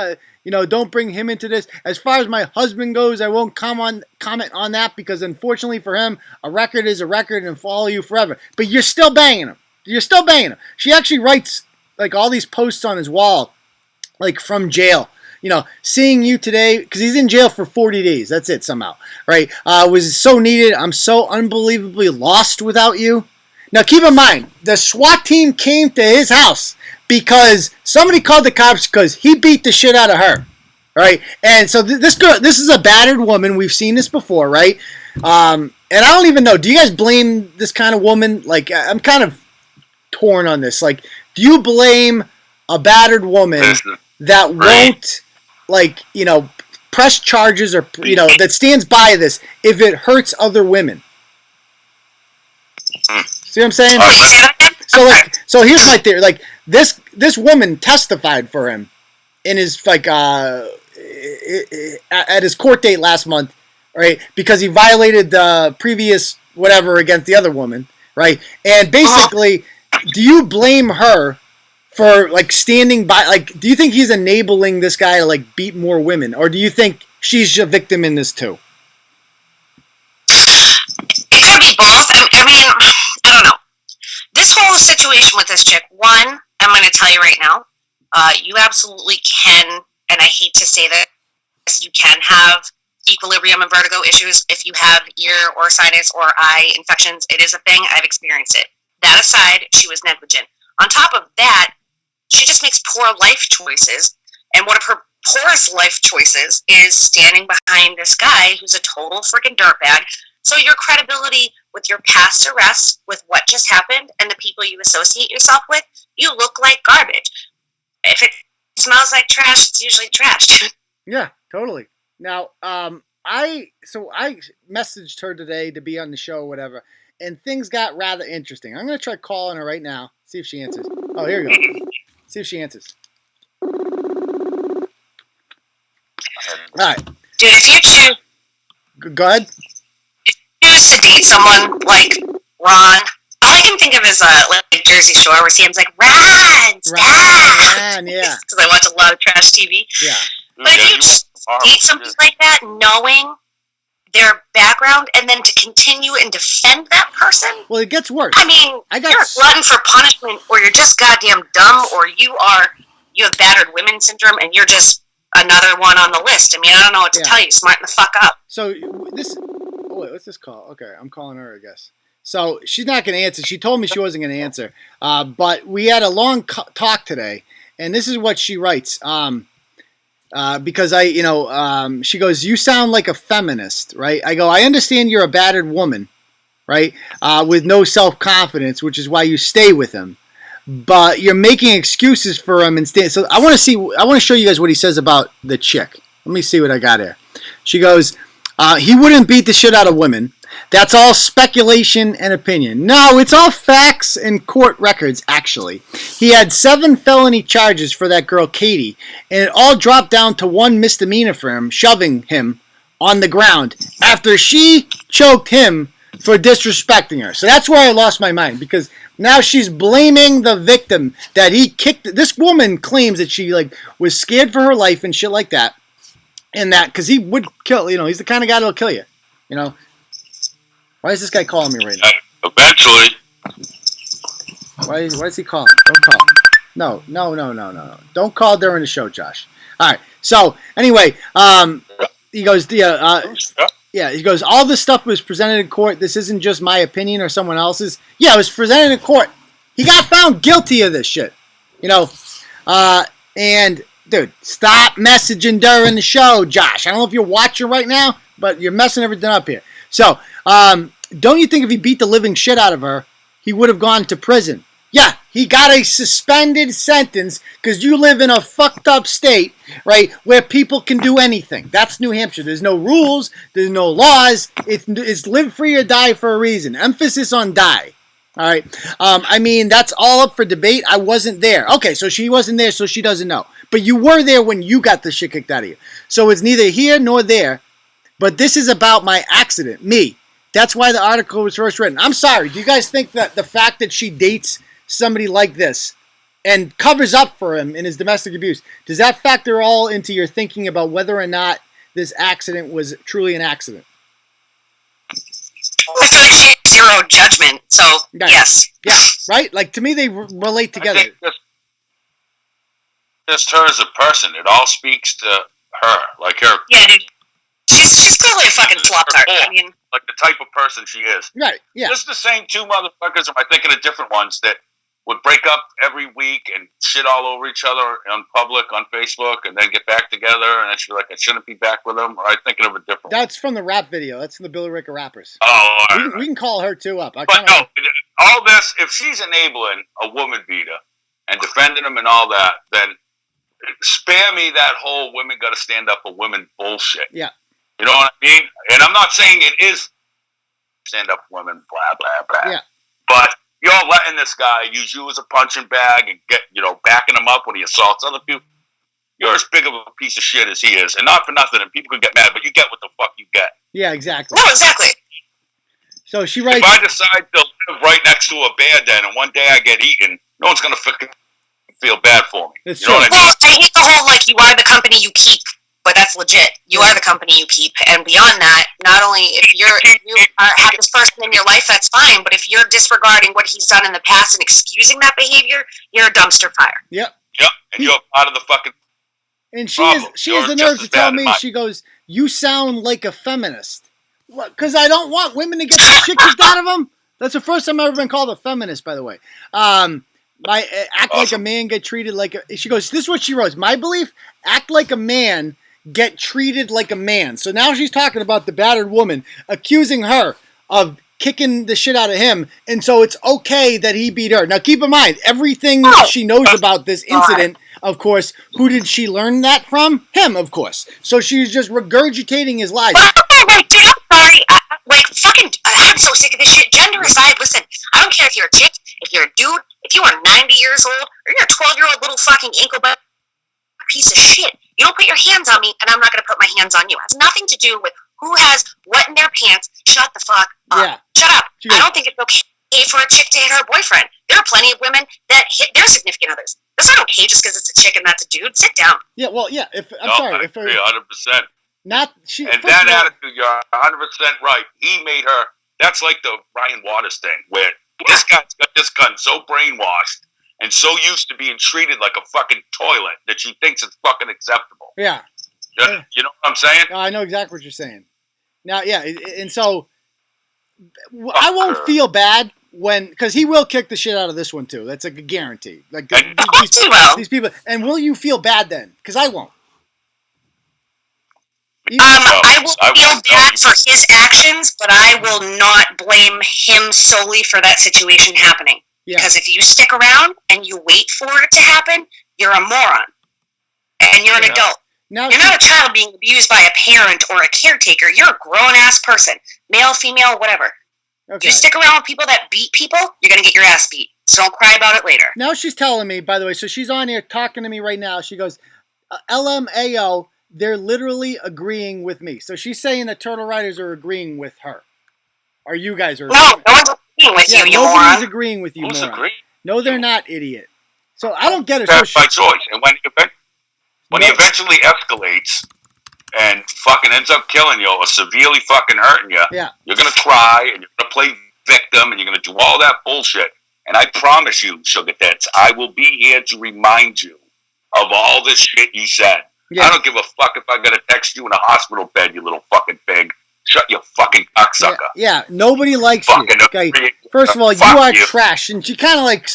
don't bring him into this. As far as my husband goes, I won't comment on that because unfortunately for him, a record is a record and follow you forever. But you're still banging him. She actually writes like all these posts on his wall, like from jail. Seeing you today, because he's in jail for 40 days. That's it somehow, right? Was so needed. I'm so unbelievably lost without you. Now, keep in mind, the SWAT team came to his house because somebody called the cops because he beat the shit out of her, right? And so this girl, this is a battered woman. We've seen this before, right? And I don't even know. Do you guys blame this kind of woman? Like, I'm kind of torn on this. Like, do you blame a battered woman that won't, like, press charges or, that stands by this if it hurts other women? See what I'm saying? So here's my theory. Like, this woman testified for him in his, like, at his court date last month, right? Because he violated the previous whatever against the other woman, right? And basically, do you blame her for, like, standing by? Like, do you think he's enabling this guy to, like, beat more women? Or do you think she's a victim in this too? It could be both. I mean, I don't know. This whole situation with this chick, one, I'm going to tell you right now, you absolutely can, and I hate to say this, you can have equilibrium and vertigo issues if you have ear or sinus or eye infections. It is a thing. I've experienced it. That aside, she was negligent. On top of that, she just makes poor life choices, and one of her poorest life choices is standing behind this guy who's a total freaking dirtbag. So your credibility with your past arrests, with what just happened, and the people you associate yourself with, you look like garbage. If it smells like trash, it's usually trash. Yeah, totally. Now, I messaged her today to be on the show or whatever, and things got rather interesting. I'm going to try calling her right now, see if she answers. Oh, here we go. See if she answers. All right. Dude, if you choose... Go ahead. Choose to date someone like Ron, all I can think of is like Jersey Shore, where Sam's like, Ron, yeah. Because I watch a lot of trash TV. Yeah. But if you date somebody like that, knowing their background, and then to continue and defend that person, well, it gets worse. I mean, you're a glutton for punishment, or you're just goddamn dumb, or you have battered women syndrome, and you're just another one on the list. I mean, I don't know what to tell you. Smarten the fuck up. So this. Oh, wait, what's this call? Okay, I'm calling her, I guess. So she's not going to answer. She told me she wasn't going to answer. But we had a long talk today, and this is what she writes. Because she goes, you sound like a feminist, right? I go, I understand you're a battered woman, right? With no self-confidence, which is why you stay with him. But you're making excuses for him instead. So I want to show you guys what he says about the chick. Let me see what I got here. She goes, he wouldn't beat the shit out of women. That's all speculation and opinion. No, it's all facts and court records, actually. He had 7 felony charges for that girl, Katie, and it all dropped down to 1 misdemeanor for him, shoving him on the ground after she choked him for disrespecting her. So that's where I lost my mind, because now she's blaming the victim that he kicked. This woman claims that she was scared for her life and shit like that. And that, because he would kill, he's the kind of guy that'll kill you, Why is this guy calling me right now? Eventually. Why is he calling? Don't call. No. Don't call during the show, Josh. All right. So, anyway, he goes, he goes, all this stuff was presented in court. This isn't just my opinion or someone else's. Yeah, it was presented in court. He got found guilty of this shit, and... Dude, stop messaging during the show, Josh. I don't know if you're watching right now, but you're messing everything up here. So, don't you think if he beat the living shit out of her, he would have gone to prison? Yeah, he got a suspended sentence because you live in a fucked up state, right, where people can do anything. That's New Hampshire. There's no rules. There's no laws. It's live free or die for a reason. Emphasis on die. All right. I mean, that's all up for debate. I wasn't there. Okay, so she wasn't there, so she doesn't know. But you were there when you got the shit kicked out of you. So it's neither here nor there. But this is about my accident, me. That's why the article was first written. I'm sorry. Do you guys think that the fact that she dates somebody like this and covers up for him in his domestic abuse. Does that factor all into your thinking about whether or not this accident was truly an accident? I feel like she has zero judgment, so right. Yes. Yeah, right? Like, to me, they relate together. I think just her as a person. It all speaks to her. Like her. Yeah, dude. She's clearly a fucking flop-tart. I mean, like the type of person she is. Right, yeah. Just the same two motherfuckers, am I thinking of different ones, that would break up every week and shit all over each other on public, on Facebook, and then get back together, and then she'd be like, I shouldn't be back with them, or I'm thinking of a different one. That's from the rap video. That's from the Billerica rappers. Oh, all right. We can call her, too, up. But no, all this, if she's enabling a woman beater and defending them and all that, then spare me that whole women got to stand up for women bullshit. Yeah. You know what I mean? And I'm not saying it is stand up for women, blah, blah, blah. Yeah. But you're letting this guy use you as a punching bag and get, backing him up when he assaults other people. You're as big of a piece of shit as he is. And not for nothing, and people can get mad, but you get what the fuck you get. Yeah, exactly. No, exactly. So she writes... If I decide to live right next to a bear den and one day I get eaten, no one's going to fucking feel bad for me. It's you know what I mean? Well, I hate the whole, you are the company you keep, but that's legit. You are the company you keep. And beyond that, not only if you have this person in your life, that's fine, but if you're disregarding what he's done in the past and excusing that behavior, you're a dumpster fire. Yep. Yep, and you're part of the fucking And she problem. has the nerve to tell me, she goes, you sound like a feminist. What? Because I don't want women to get the shit kicked out of them? That's the first time I've ever been called a feminist, by the way. Act like a man, get treated like a... She goes, this is what she wrote. My belief, act like a man, get treated like a man. So now she's talking about the battered woman, accusing her of kicking the shit out of him, and so it's okay that he beat her. Now keep in mind, everything she knows about this incident, of course, who did she learn that from? Him, of course. So she's just regurgitating his lies. Dude, I'm sorry. I'm so sick of this shit. Gender aside, listen, I don't care if you're a chick, if you're a dude, if you are 90 years old, or you're a 12-year-old little fucking ankle-bite piece of shit. You don't put your hands on me, and I'm not going to put my hands on you. It has nothing to do with who has what in their pants. Shut the fuck up. Yeah. Shut up. I don't think it's okay for a chick to hit her boyfriend. There are plenty of women that hit their significant others. That's not okay just because it's a chick and that's a dude. Sit down. Yeah, well, yeah. I agree 100%. Not she. And that attitude, you're 100% right. He made her. That's like the Ryan Waters thing, where this guy's got this gun so brainwashed and so used to being treated like a fucking toilet that she thinks it's fucking acceptable. Yeah. You know what I'm saying? I know exactly what you're saying. Now, yeah, and so I won't feel bad because he will kick the shit out of this one too. That's like a guarantee. Like these people. And will you feel bad then? Because I won't. I will feel bad for his actions, but I will not blame him solely for that situation happening. Yeah. Because if you stick around and you wait for it to happen, you're a moron. And you're an adult. Now, you're not a child being abused by a parent or a caretaker. You're a grown-ass person. Male, female, whatever. Okay. You stick around with people that beat people, you're going to get your ass beat. So don't cry about it later. Now she's telling me, by the way, so she's on here talking to me right now. She goes, LMAO, they're literally agreeing with me. So she's saying that Turtle Riders are agreeing with her. Or you guys are agreeing. No one's agreeing with you, you moron. Nobody's agreeing with you, moron. Agreeing? No, they're not, idiot. So I don't get it. That's by choice. And when he eventually escalates and fucking ends up killing you or severely fucking hurting you, you're going to cry and you're going to play victim and you're going to do all that bullshit. And I promise you, Sugar Tits, I will be here to remind you of all this shit you said. Yeah. I don't give a fuck if I got to text you in a hospital bed, you little fucking pig. Shut your fucking cocksucker. Yeah, nobody likes you. Okay. First of all, you are trash. And she kind of like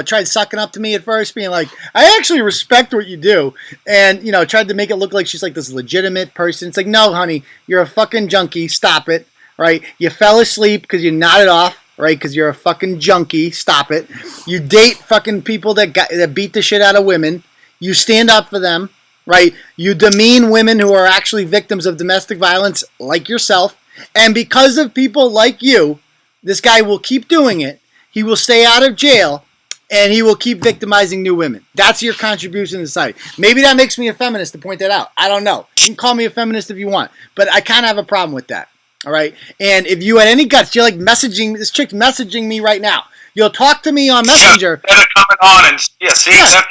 tried sucking up to me at first, being like, I actually respect what you do. And, tried to make it look like she's like this legitimate person. It's like, no, honey, you're a fucking junkie. Stop it. Right? You fell asleep because you nodded off. Right? Because you're a fucking junkie. Stop it. You date fucking people that beat the shit out of women. You stand up for them. Right? You demean women who are actually victims of domestic violence like yourself. And because of people like you, this guy will keep doing it. He will stay out of jail. And he will keep victimizing new women. That's your contribution to society. Maybe that makes me a feminist to point that out. I don't know. You can call me a feminist if you want. But I kind of have a problem with that. All right? And if you had any guts, you're like this chick's messaging me right now. You'll talk to me on Messenger. Instead of coming on and see, that's a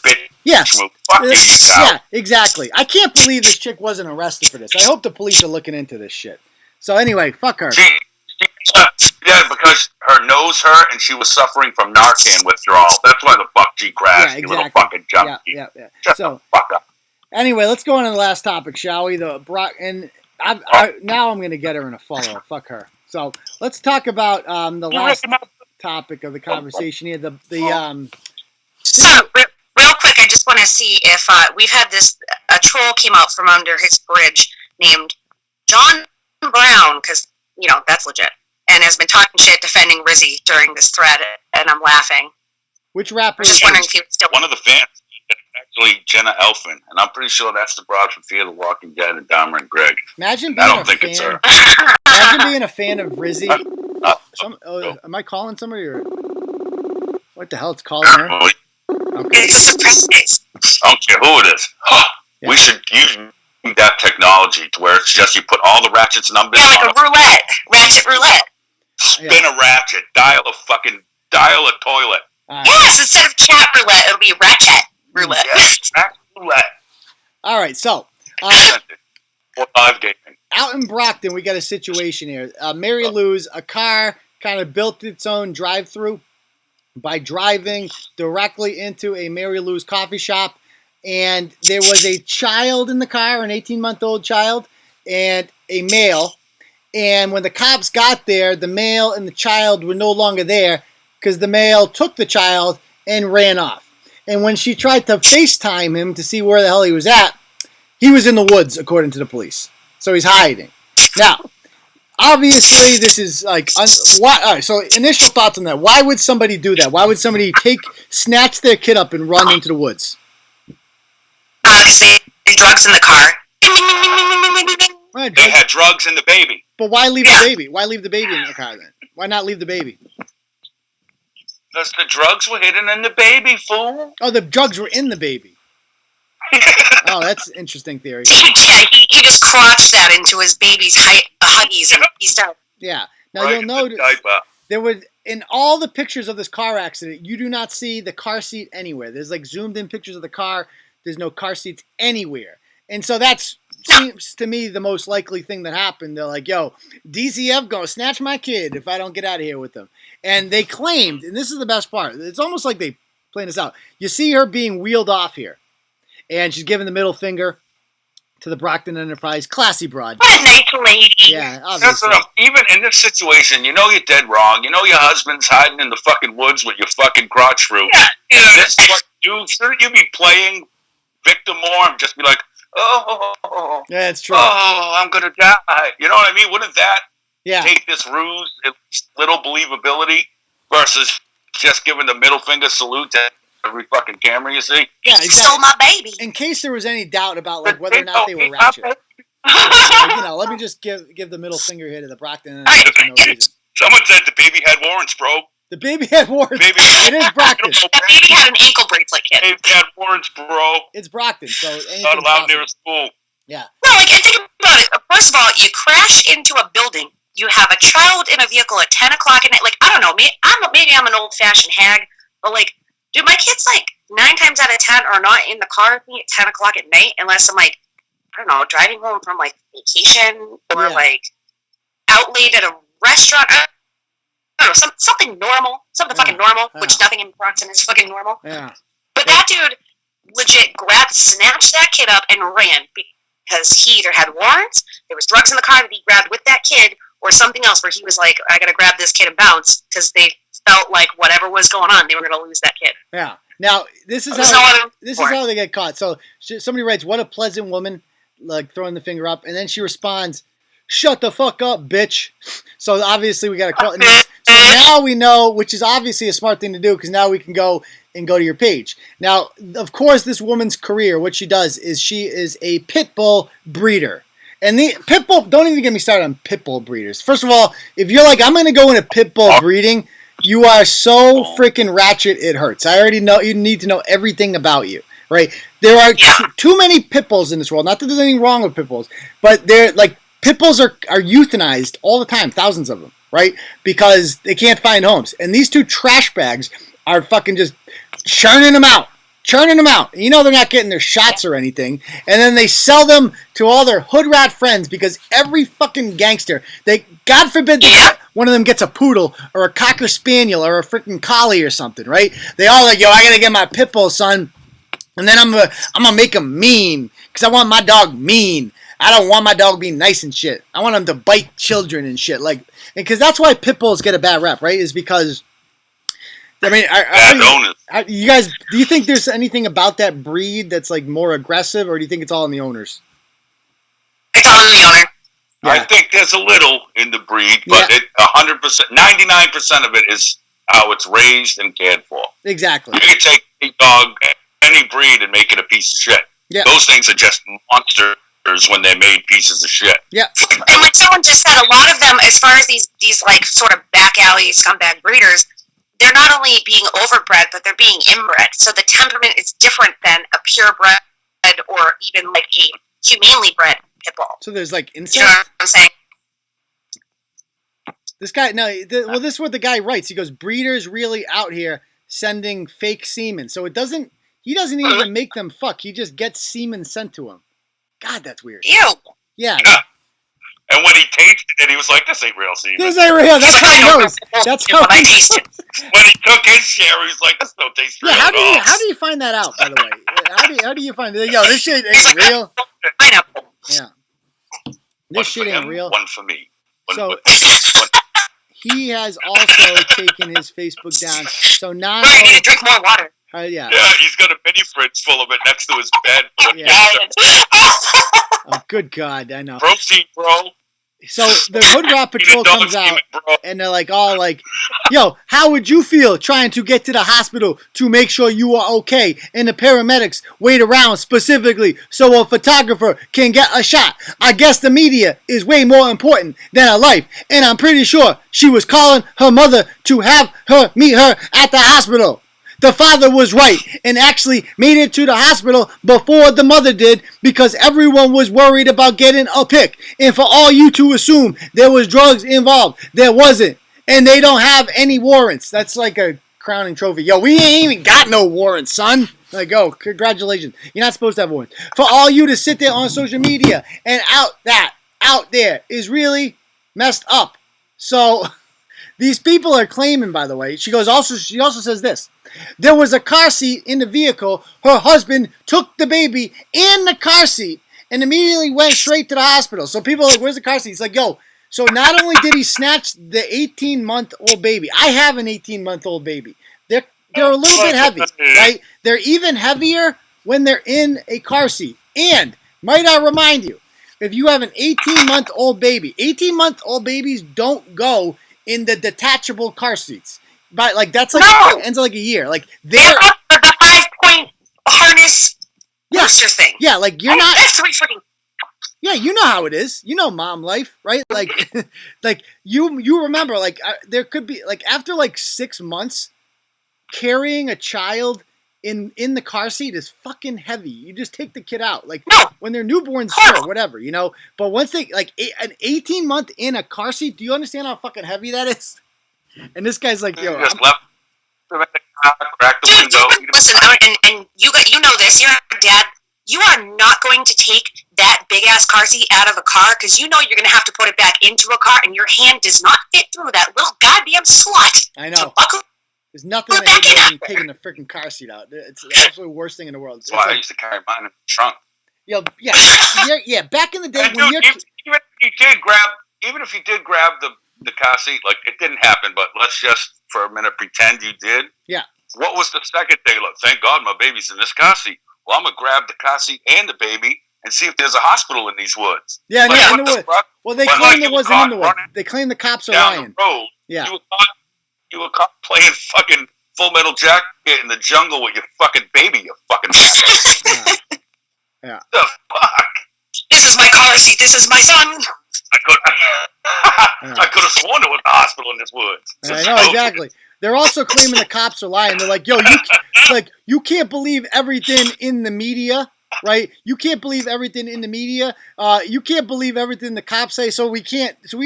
bitch. Yeah. Fuck you, yeah, exactly. I can't believe this chick wasn't arrested for this. I hope the police are looking into this shit. So anyway, fuck her. She because her nose hurt and she was suffering from Narcan withdrawal. That's why the fuck she crashed. Yeah, exactly. You little fucking junkie. Yeah. Shut so, the fuck up. Anyway, let's go on to the last topic, shall we? Now I'm going to get her in a follow. Fuck her. So let's talk about the last topic of the conversation here. So, real quick, I just want to see if we've had a troll came out from under his bridge named John Brown, because, that's legit, and has been talking shit defending Rizzy during this thread, and I'm laughing. Which rapper? I was just wondering if he was still... One of the fans, actually Jenna Elfin, and I'm pretty sure that's the broad from Fear the Walking Dead and Dahmer and Greg. Imagine being it's her. Imagine being a fan of Rizzy. Am I calling somebody or what the hell? It's calling her. Okay. I don't care who it is. Yeah. We should use that technology to where it's just you put all the ratchets numbers. Yeah, like a roulette, ratchet roulette. Spin a ratchet, dial a toilet. Yes, instead of chat roulette, it'll be ratchet roulette. Yes, ratchet roulette. All right, so live gaming. Out in Brockton, we got a situation here. Mary Lou's, a car kind of built its own drive-through by driving directly into a Mary Lou's coffee shop, and there was a child in the car, an 18-month-old child, and a male. And when the cops got there, the male and the child were no longer there because the male took the child and ran off. And when she tried to FaceTime him to see where the hell he was at, he was in the woods, according to the police. So he's hiding. Now, obviously, this is like... all right, so initial thoughts on that. Why would somebody do that? Why would somebody snatch their kid up and run into the woods? Because they had drugs in the car. Right, they had drugs in the baby. But why leave the baby? Why leave the baby in the car then? Why not leave the baby? Because the drugs were hidden in the baby, fool. Oh, the drugs were in the baby. Oh, that's an interesting theory. Yeah, he just crotched that into his baby's huggies and he's done. Yeah. Now you'll notice there was in all the pictures of this car accident, you do not see the car seat anywhere. There's like zoomed in pictures of the car. There's no car seats anywhere. And so that seems to me the most likely thing that happened. They're like, yo, DCF gonna snatch my kid if I don't get out of here with them. And they claimed, and this is the best part, it's almost like they planned this out. You see her being wheeled off here. And she's giving the middle finger to the Brockton Enterprise. Classy broad. What a nice lady. Yeah, obviously. Even in this situation, you know you're dead wrong. You know your husband's hiding in the fucking woods with your fucking crotch fruit. Yeah. This is what you do. Shouldn't you be playing victim more and just be like, oh. Yeah, it's true. Oh, I'm going to die. You know what I mean? Wouldn't that take this ruse, at least little believability, versus just giving the middle finger salute to every fucking camera you see? Yeah, exactly. Stole my baby. In case there was any doubt about like whether or not they were ratchet. Let me just give the middle finger here to the Brockton. For no reason. Someone said the baby had warrants, bro. The baby had warrants. It is Brockton. The baby had an ankle bracelet, kid. The baby had warrants, bro. It's Brockton, so not allowed near a school. Yeah. No, like, think about it. First of all, you crash into a building. You have a child in a vehicle at 10 o'clock at night. Like, I don't know. Maybe I'm an old-fashioned hag, but like, dude, my kids, like, 9 times out of 10 are not in the car with me at 10 o'clock at night unless I'm, like, I don't know, driving home from, like, vacation or, like, out late at a restaurant. I don't know, something normal. Something fucking normal, which nothing in Brockton is fucking normal. Yeah. But that dude legit snatched that kid up and ran because he either had warrants, there was drugs in the car that he grabbed with that kid, or something else where he was like, I gotta grab this kid and bounce because they felt like whatever was going on, they were going to lose that kid. Yeah. Now, this is how they get caught. So somebody writes, what a pleasant woman, like throwing the finger up. And then she responds, shut the fuck up, bitch. So obviously we got to call it. So now we know, which is obviously a smart thing to do because now we can go to your page. Now, of course, this woman's career, what she does is she is a pit bull breeder. And the pit bull, don't even get me started on pit bull breeders. First of all, if you're like, I'm going to go into pit bull breeding, you are so freaking ratchet, it hurts. I already know, you need to know everything about you, right? There are too many pit bulls in this world. Not that there's anything wrong with pit bulls, but they're like, pit bulls are euthanized all the time, thousands of them. right? Because they can't find homes. And these two trash bags are fucking just churning them out. Churning them out. You know they're not getting their shots or anything. And then they sell them to all their hood rat friends because every fucking gangster, God forbid one of them gets a poodle or a cocker spaniel or a freaking collie or something, right? They all like, yo, I gotta get my pit bull, son. And then I'm gonna make him mean because I want my dog mean. I don't want my dog being nice and shit. I want him to bite children and shit. Like, because that's why pit bulls get a bad rep, right? Is because I mean, you guys, do you think there's anything about that breed that's like more aggressive, or do you think it's all in the owners? It's all in the owner. Yeah. I think there's a little in the breed, but 100%, 99% of it is how it's raised and cared for. Exactly. You can take any dog, any breed, and make it a piece of shit. Yeah. Those things are just monsters when they're made pieces of shit. Yeah. And like someone just said, a lot of them, as far as these like sort of back alley scumbag breeders, they're not only being overbred, but they're being inbred. So the temperament is different than a purebred or even like a humanely bred pit bull. So there's like incest? You know what I'm saying? This guy, this is what the guy writes. He goes, breeders really out here sending fake semen. So he doesn't even make them fuck. He just gets semen sent to him. God, that's weird. Ew. Yeah. And when he tasted it, he was like, this ain't real semen. This ain't real. That's how he knows. That's how I tasted. When he took his share, he was like, this don't taste real. Yeah, how do you find that out, by the way? How do you find it? Yo, this shit ain't real. Pineapple. Yeah. This shit ain't real. One for me. He has also taken his Facebook down. So now I need to drink more water. Yeah. Yeah, he's got a mini fridge full of it next to his bed. Oh, good God, I know. Protein, bro. So the Hood Rat Patrol comes out, and they're like, all like, yo, how would you feel trying to get to the hospital to make sure you are okay? And the paramedics wait around specifically so a photographer can get a shot. I guess the media is way more important than her life. And I'm pretty sure she was calling her mother to have her meet her at the hospital. The father was right and actually made it to the hospital before the mother did because everyone was worried about getting a pic. And for all you to assume there was drugs involved, there wasn't. And they don't have any warrants. That's like a crowning trophy. Yo, we ain't even got no warrants, son. Like, oh, congratulations. You're not supposed to have warrants. For all you to sit there on social media and out there is really messed up. So these people are claiming, by the way, she also says this. There was a car seat in the vehicle. Her husband took the baby in the car seat and immediately went straight to the hospital. So people are like, where's the car seat? He's like, yo, so not only did he snatch the 18-month-old baby. I have an 18-month-old baby. They're a little bit heavy, right? They're even heavier when they're in a car seat. And might I remind you, if you have an 18-month-old baby, 18-month-old babies don't go in the detachable car seats. But like that's like ends like a year. Like they're the 5-point harness booster thing. Yeah, like you're not. That's 3 freaking. Yeah, you know how it is. You know mom life, right? Like, like you remember like there could be like after like 6 months, carrying a child in the car seat is fucking heavy. You just take the kid out. Like when they're newborns, sure, whatever, you know. But once they like an 18-month in a car seat, do you understand how fucking heavy that is? And this guy's like, yo, just left them in the car, crack the window. Listen, and you know this. You're a dad. You are not going to take that big ass car seat out of a car because you know you're going to have to put it back into a car, and your hand does not fit through that little goddamn slot. I know. There's nothing that hates than taking the freaking car seat out. It's the absolute worst thing in the world. That's why I used to carry mine in the trunk. Yo, yeah. Back in the day, and when dude, even if you did grab the car seat, like it didn't happen, but let's just for a minute pretend you did. Yeah. What was the second day? Look, thank God my baby's in this car seat. Well, I'm gonna grab the car seat and the baby and see if there's a hospital in these woods. Yeah, like, in the woods. Well, they claim there wasn't in the woods. They claim the cops are lying. The road, yeah. You were caught playing fucking Full Metal Jacket in the jungle with your fucking baby, you fucking asshole. Yeah. The fuck? This is my car seat. This is my son. I could have sworn there was a hospital in this woods. I know, exactly. They're also claiming the cops are lying. They're like, yo, you can't believe everything in the media, right? You can't believe everything in the media. You can't believe everything the cops say. So we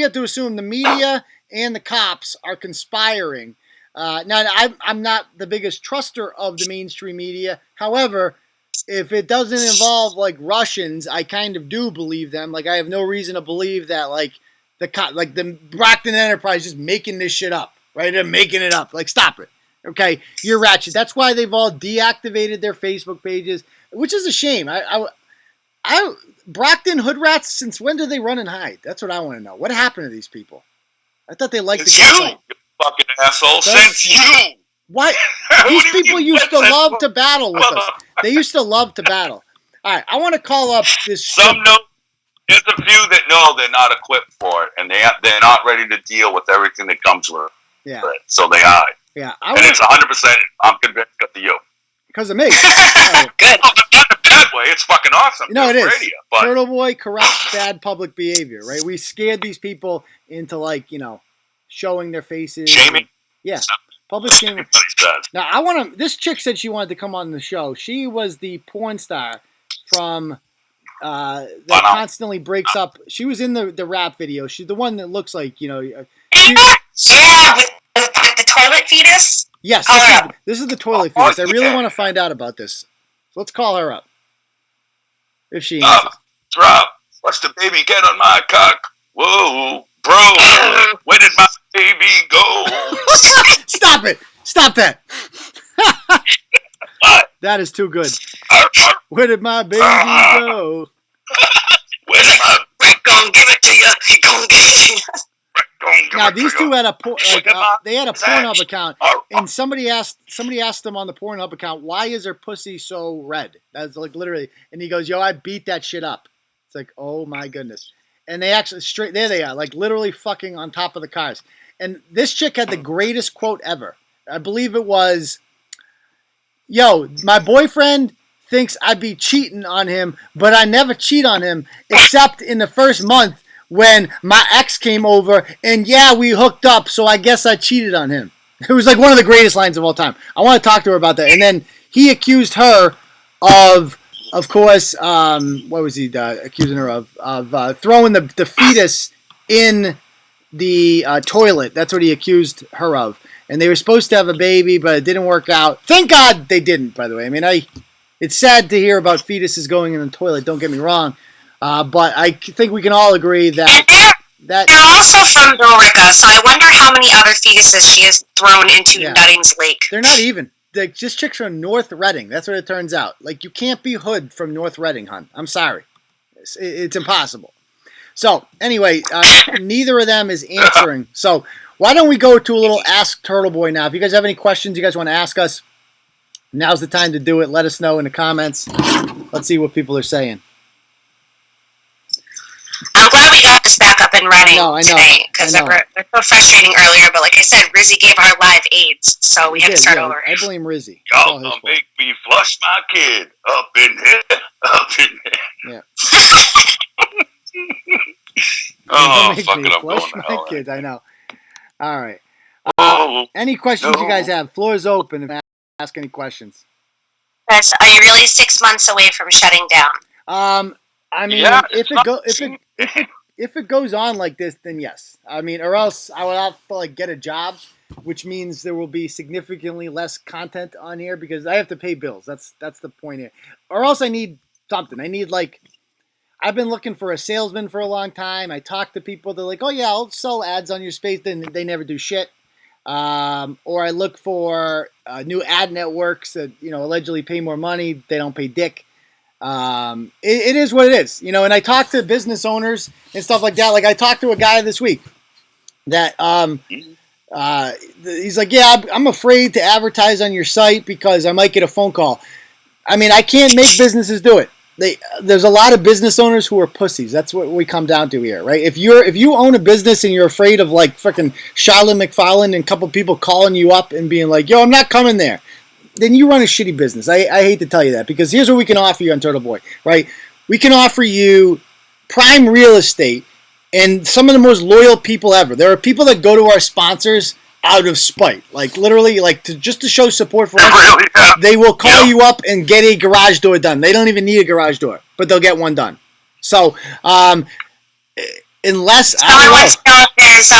have to assume the media and the cops are conspiring. Now, I'm not the biggest truster of the mainstream media. However, if it doesn't involve like Russians, I kind of do believe them. Like I have no reason to believe that like the Brockton Enterprise just making this shit up, right? They're making it up. Like stop it. Okay, you're ratchet. That's why they've all deactivated their Facebook pages, which is a shame. Brockton hood rats. Since when do they run and hide? That's what I want to know. What happened to these people? I thought they liked it's you fucking asshole. Since you. What? These people used to love to battle with us. They used to love to battle. All right, I want to call up this. Some know. There's a few that know they're not equipped for it, and they're not ready to deal with everything that comes with it. Yeah. So they hide. Yeah. And it's 100%. I'm convinced because of you. Because of me. Good. Not in a bad way. It's fucking awesome. No, it is. Radio, but Turtle Boy corrects bad public behavior, right? We scared these people into like showing their faces. Shaming. Yeah. Public shaming. Now I want to. This chick said she wanted to come on the show. She was the porn star from that constantly breaks up. She was in the rap video. She's the one that looks like yeah, with the toilet fetus. Yes, this is the toilet fetus. I really want to find out about this. So let's call her up if she answers. Drop. Watch the baby get on my cock. Whoa, bro. Where did my baby go? Stop it. Stop that. That is too good. Where did my baby go? Where did my Rick gonna give it to you? He gonna give it to you. Now these two had a they had a Pornhub account, and somebody asked them on the Pornhub account, why is her pussy so red? That's like literally, and he goes, yo, I beat that shit up. It's like, oh my goodness. And they actually there they are, like literally fucking on top of the cars. And this chick had the greatest quote ever. I believe it was, yo, my boyfriend thinks I'd be cheating on him, but I never cheat on him except in the first month when my ex came over and yeah, we hooked up, so I guess I cheated on him. It was like one of the greatest lines of all time. I want to talk to her about that. And then he accused her of course, what was he accusing her of? Of throwing the fetus in the toilet. That's what he accused her of. And they were supposed to have a baby, but it didn't work out. Thank God they didn't, by the way. I mean, it's sad to hear about fetuses going in the toilet, don't get me wrong. But I think we can all agree that they're also from Billerica, so I wonder how many other fetuses she has thrown into Nutting's Lake. They're not even. They're just chicks from North Reading. That's what it turns out. Like, you can't be hood from North Reading, hon. I'm sorry. It's impossible. So, anyway, neither of them is answering. So, why don't we go to a little Ask Turtle Boy now? If you guys have any questions you guys want to ask us, now's the time to do it. Let us know in the comments. Let's see what people are saying. I'm glad we got this back up and running today, because they were so frustrating earlier, but like I said, Rizzy gave our live AIDS, so we had to start over. I blame Rizzy. Y'all gonna make me flush my kid up in here, up in here. Yeah. Oh, fuck it, I'm flush going to my hell. kids, I know. All right. Any questions you guys have? Floor is open if you ask any questions. Yes, are you really 6 months away from shutting down? I mean, if it goes on like this, then yes. I mean, or else I would have to like get a job, which means there will be significantly less content on here because I have to pay bills. That's the point here. Or else I need something. I need like, I've been looking for a salesman for a long time. I talk to people. They're like, oh yeah, I'll sell ads on your space. Then they never do shit. Or I look for new ad networks that allegedly pay more money. They don't pay dick. It is what it is, and I talk to business owners and stuff like that. Like I talked to a guy this week that, he's like, yeah, I'm afraid to advertise on your site because I might get a phone call. I mean, I can't make businesses do it. There's a lot of business owners who are pussies. That's what we come down to here, right? If you own a business and you're afraid of like freaking Charlotte McFarland and a couple people calling you up and being like, yo, I'm not coming there, then you run a shitty business. I hate to tell you that, because here's what we can offer you on Turtle Boy, right? We can offer you prime real estate and some of the most loyal people ever. There are people that go to our sponsors out of spite, like literally, like just to show support for us. They will call you up and get a garage door done. They don't even need a garage door, but they'll get one done. So Unless someone wants to know if there's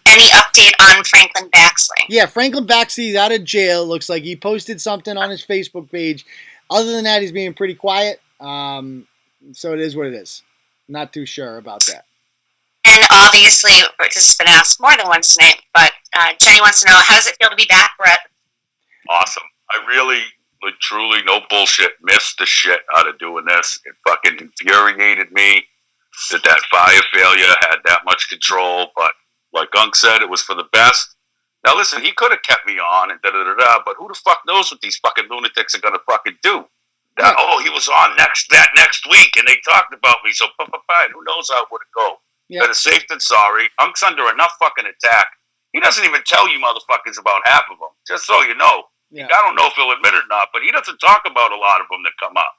any update on Franklin Baxley. Yeah, Franklin Baxley's out of jail. Looks like he posted something on his Facebook page. Other than that, he's being pretty quiet. So it is what it is. Not too sure about that. And obviously, this has been asked more than once tonight, but Jenny wants to know, how does it feel to be back, Brett? Awesome. I really, like, truly, no bullshit, missed the shit out of doing this. It fucking infuriated me that fire failure had that much control, but like Unk said, it was for the best. Now listen, he could have kept me on and da-da-da-da, but who the fuck knows what these fucking lunatics are gonna fucking do? That, he was on next week and they talked about me, so fine, who knows how it would go. Yeah. Better safe than sorry. Unk's under enough fucking attack. He doesn't even tell you motherfuckers about half of them, just so you know. Yeah. I don't know if he'll admit it or not, but he doesn't talk about a lot of them that come up.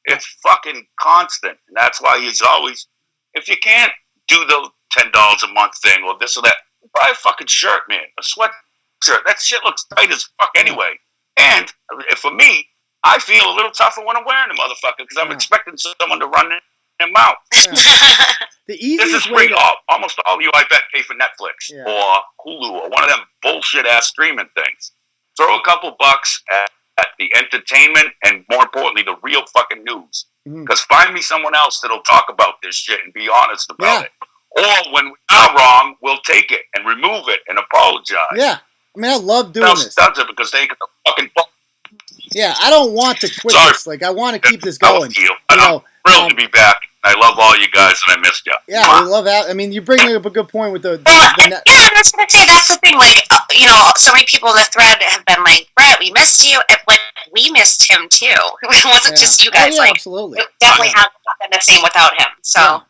It's fucking constant, and that's why he's always, if you can't do the $10 a month thing or this or that, buy a fucking shirt, man. A sweatshirt. That shit looks tight as fuck anyway. And for me, I feel a little tougher when I'm wearing a motherfucker because I'm expecting someone to run him out. Yeah. The easiest way almost all of you, I bet, pay for Netflix or Hulu or one of them bullshit ass streaming things. Throw a couple bucks at the entertainment and, more importantly, the real fucking news. Because find me someone else that'll talk about this shit and be honest about it. Or when we are wrong, we'll take it and remove it and apologize. Yeah. I mean, I love doing this. Does it because they get the fucking... Yeah, I don't want to quit this. Like, I want to keep this going. I'm thrilled to be back. I love all you guys, and I missed you. Yeah, I love that. I mean, you bring up a good point with the net. Yeah, I was going to say, that's the thing. Like, so many people in the thread have been like, Brett, we missed you. Like, we missed him, too. It wasn't just you guys. Absolutely. It definitely hasn't been the same without him. So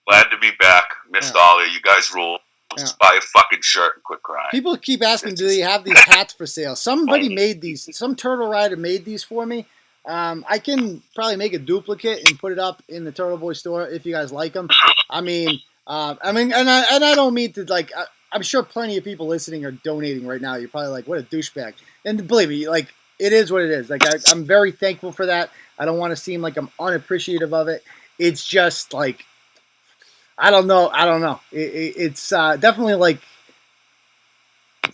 glad to be back. Missed all of you. You guys rule. Just buy a fucking shirt and quit crying. People keep asking, do they have these hats for sale? Somebody made these. Some Turtle Rider made these for me. I can probably make a duplicate and put it up in the Turtle Boy store if you guys like them. I mean, and I don't mean to, like, I'm sure plenty of people listening are donating right now. You're probably like, what a douchebag. And believe me, like, it is what it is. Like, I'm very thankful for that. I don't want to seem like I'm unappreciative of it. It's just like, I don't know. It's definitely like,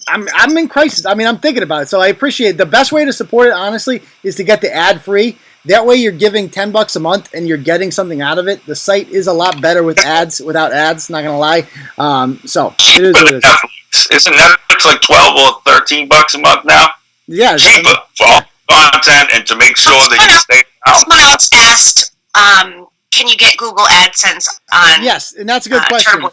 I'm in crisis. I mean, I'm thinking about it. So I appreciate it. The best way to support it, honestly, is to get the ad free. That way you're giving $10 a month and you're getting something out of it. The site is a lot better with ads, without ads, not going to lie. So it is what it is. Isn't Netflix like 12 or 13 bucks a month now? Yeah. Cheaper for all content and to make sure that you stay out. Someone else asked, can you get Google AdSense on? Yes, and that's a good question.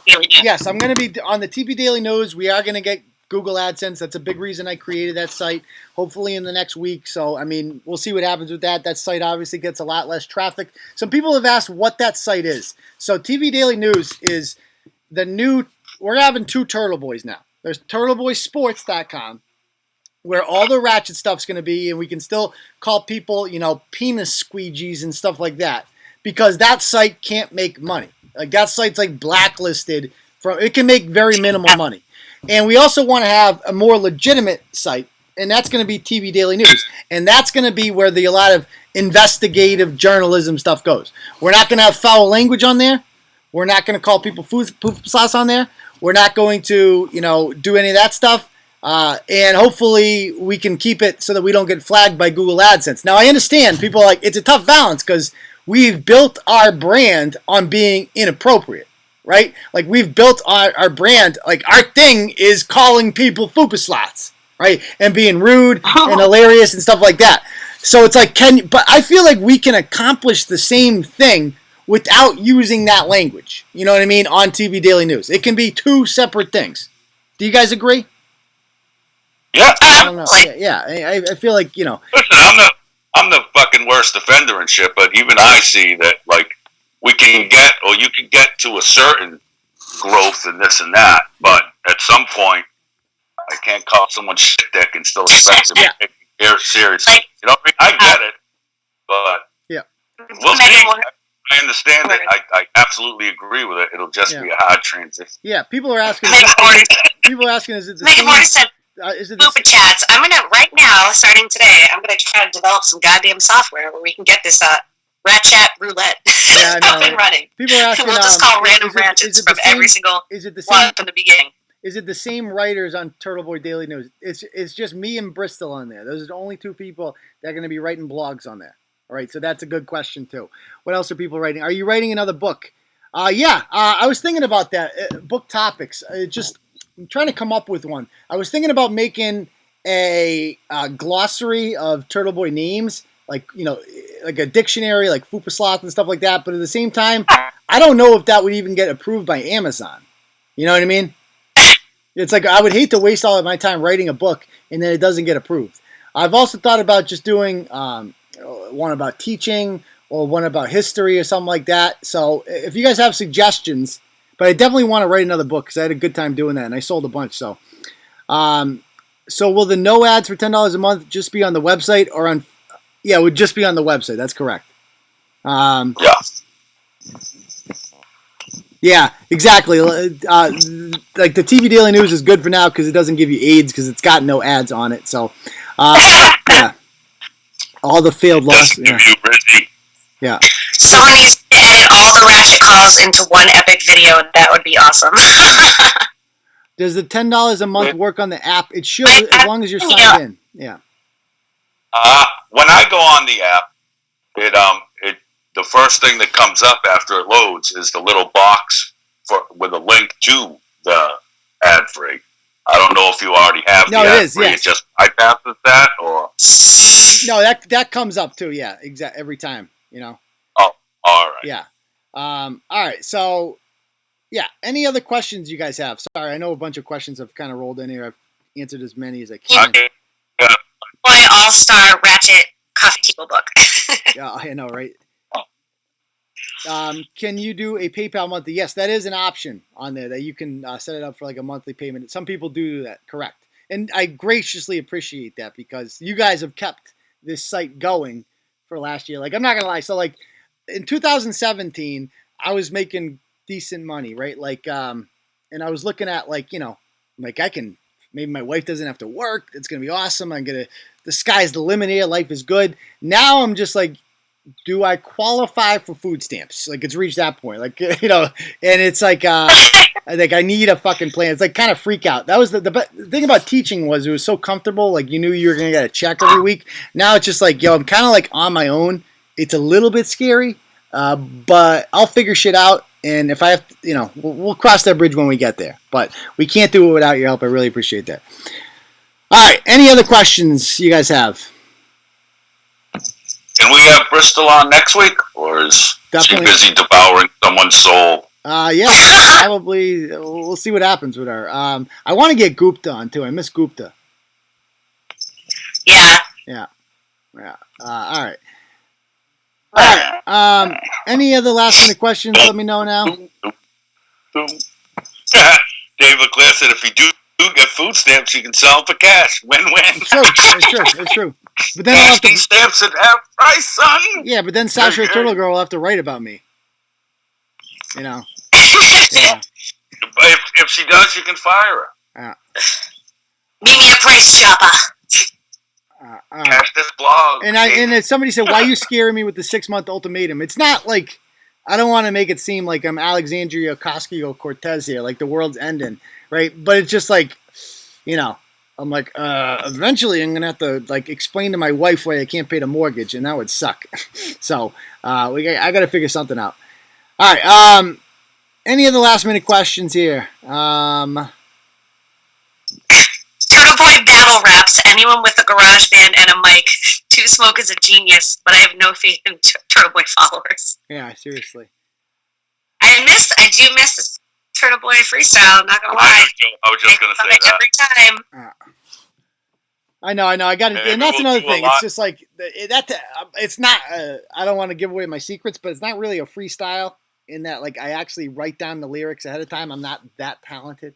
Yes, I'm going to be on the TP Daily News. We are going to get Google AdSense. That's a big reason I created that site, hopefully in the next week. So, I mean, we'll see what happens with that. That site obviously gets a lot less traffic. Some people have asked what that site is. So, TV Daily News is the new, we're having two Turtle Boys now. There's TurtleBoySports.com, where all the ratchet stuff's going to be, and we can still call people, penis squeegees and stuff like that, because that site can't make money. Like, that site's like blacklisted it can make very minimal money. And we also want to have a more legitimate site, and that's going to be TV Daily News. And that's going to be where a lot of investigative journalism stuff goes. We're not going to have foul language on there. We're not going to call people poop sauce on there. We're not going to, do any of that stuff. And hopefully we can keep it so that we don't get flagged by Google AdSense. Now, I understand people are like, it's a tough balance because we've built our brand on being inappropriate. Right? Like, we've built our brand, like, our thing is calling people fupa-slots, right? And being rude and hilarious and stuff like that. So it's like, but I feel like we can accomplish the same thing without using that language. You know what I mean? On TV Daily News. It can be two separate things. Do you guys agree? Yeah. I don't know. Yeah. I feel like, Listen, I'm the fucking worst offender and shit, but even I see that, like, you can get to a certain growth and this and that, but at some point, I can't call someone shit dick and still expect to be taken seriously. You know what I mean? I get it, but we'll see. I understand it. I absolutely agree with it. It'll just be a hard transition. Yeah, people are asking. Is it the same? Super chats. I'm gonna right now, starting today, I'm gonna try to develop some goddamn software where we can get this Ratchet Roulette. Yeah, I know. Up and running. People are asking. We'll just call random ratchets from every single one from the beginning. Is it the same writers on Turtle Boy Daily News? It's just me and Bristol on there. Those are the only two people that are going to be writing blogs on there. All right, so that's a good question too. What else are people writing? Are you writing another book? Yeah, I was thinking about that. Book topics. I'm trying to come up with one. I was thinking about making a glossary of Turtle Boy names, like a dictionary, like Fupa Sloth and stuff like that. But at the same time, I don't know if that would even get approved by Amazon. You know what I mean? It's like I would hate to waste all of my time writing a book and then it doesn't get approved. I've also thought about just doing one about teaching or one about history or something like that. So if you guys have suggestions, but I definitely want to write another book because I had a good time doing that and I sold a bunch. So, so will the no ads for $10 a month just be on the website or on? Yeah, it would just be on the website. That's correct. Yeah. Yeah, exactly. Like the TV Daily News is good for now because it doesn't give you AIDS because it's got no ads on it. So, yeah, all the failed loss. Yeah. Yeah. Someone needs to edit all the ratchet calls into one epic video. That would be awesome. Does the $10 a month work on the app? It should, as long as you're signed in. Yeah. When I go on the app, the first thing that comes up after it loads is the little box with a link to the ad free. I don't know if you already have the ad free. Yes. It just bypasses that, or no, that comes up too. Yeah, exactly. Every time, Oh, all right. Yeah. All right. So, yeah. Any other questions you guys have? Sorry, I know a bunch of questions have kind of rolled in here. I've answered as many as I can. Boy, all-star ratchet coffee table book. Yeah, I know, right? Can you do a PayPal monthly? Yes, that is an option on there that you can set it up for like a monthly payment. Some people do that, correct. And I graciously appreciate that because you guys have kept this site going for last year. Like, I'm not going to lie. So, like, in 2017, I was making decent money, right? Like, and I was looking at, like, like I can, maybe my wife doesn't have to work. It's going to be awesome. The sky's the limit here. Life is good. Now I'm just like, do I qualify for food stamps? Like, it's reached that point. Like, and it's like, I think I need a fucking plan. It's like kind of freak out. That was the thing about teaching was it was so comfortable. Like, you knew you were going to get a check every week. Now it's just like, I'm kind of like on my own. It's a little bit scary, but I'll figure shit out. And if I have to, we'll cross that bridge when we get there. But we can't do it without your help. I really appreciate that. All right. Any other questions you guys have? Can we have Bristol on next week, or is she busy devouring someone's soul? Yeah, probably. We'll see what happens with her. I want to get Gupta on too. I miss Gupta. Yeah. Yeah. Yeah. All right. All right. Any other last minute questions? Let me know now. Dave LeClaire said if you do get food stamps, you can sell them for cash. Win-win. It's true. But then I'll have to stamps at half price, son. Yeah, but then Sasha Turtle Girl will have to write about me. Yeah. If she does, you can fire her. Meet me at Price Chopper. Cash this blog. And somebody said, why are you scaring me with the 6-month ultimatum? It's not like, I don't want to make it seem like I'm Alexandria Ocasio-Cortez here, like the world's ending, right? But it's just like, I'm like, eventually I'm going to have to like explain to my wife why I can't pay the mortgage, and that would suck. So I got to figure something out. All right. Any other last minute questions here? Turtle Boy battle raps to anyone with a garage band and a mic. Two Smoke is a genius, but I have no faith in Turtle Boy followers. Yeah, seriously. I do miss the Turtle Boy freestyle. I'm not gonna lie. I was just gonna say that every time. I know. I got it, and that's another thing. It's just like it's not. I don't want to give away my secrets, but it's not really a freestyle in that. Like, I actually write down the lyrics ahead of time. I'm not that talented.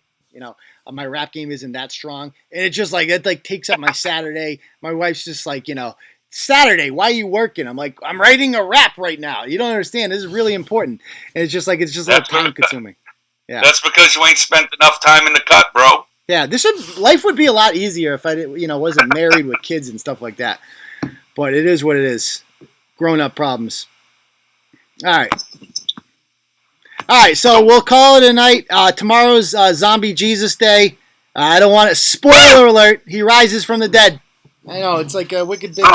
My rap game isn't that strong, and it's just like it takes up my Saturday. My wife's just like, Saturday, why are you working? I'm like, I'm writing a rap right now. You don't understand. This is really important, and it's just a little time consuming. Yeah, that's because you ain't spent enough time in the cut, bro. Yeah, life would be a lot easier if I wasn't married with kids and stuff like that. But it is what it is. Grown up problems. All right. All right, so we'll call it a night. Tomorrow's Zombie Jesus Day. I don't want to. Spoiler alert: he rises from the dead. I know it's like a wicked big.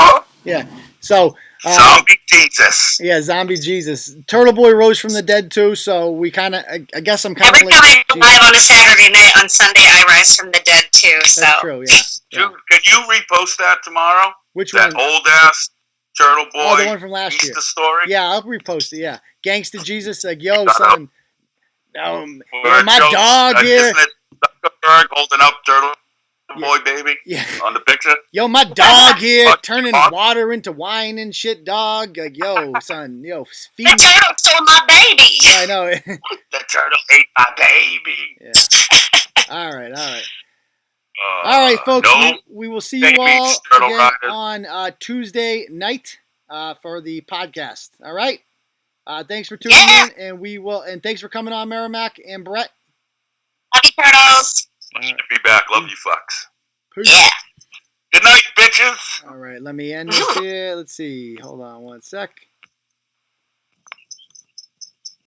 Yeah. So. Zombie Jesus. Yeah, Zombie Jesus. Turtle Boy rose from the dead too. So we kind of. I guess I'm kind of. Every time I go live on a Saturday night, on Sunday I rise from the dead too. So. That's true. Yeah. Dude, can you repost that tomorrow? Which that one? Old ass Turtle Boy. Oh, the one from last year. Story. Yeah, I'll repost it. Yeah, Gangsta Jesus, like, yo, son, my dog here. Isn't it Zuckerberg holding up Turtle Boy, baby? Yeah. On the picture. Yo, my dog here, turning water into wine and shit, dog. Like, yo, son, feed me. The turtle stole my baby. Yeah, I know. The turtle ate my baby. Yeah. All right. All right, folks. We will see you all again on Tuesday night for the podcast. All right. Thanks for tuning in, and thanks for coming on, Merrimack and Brett. Love you, turtles. Nice to be back. Love you, fucks. Peace. Yeah. Good night, bitches. All right, let me end this here. Let's see. Hold on one sec.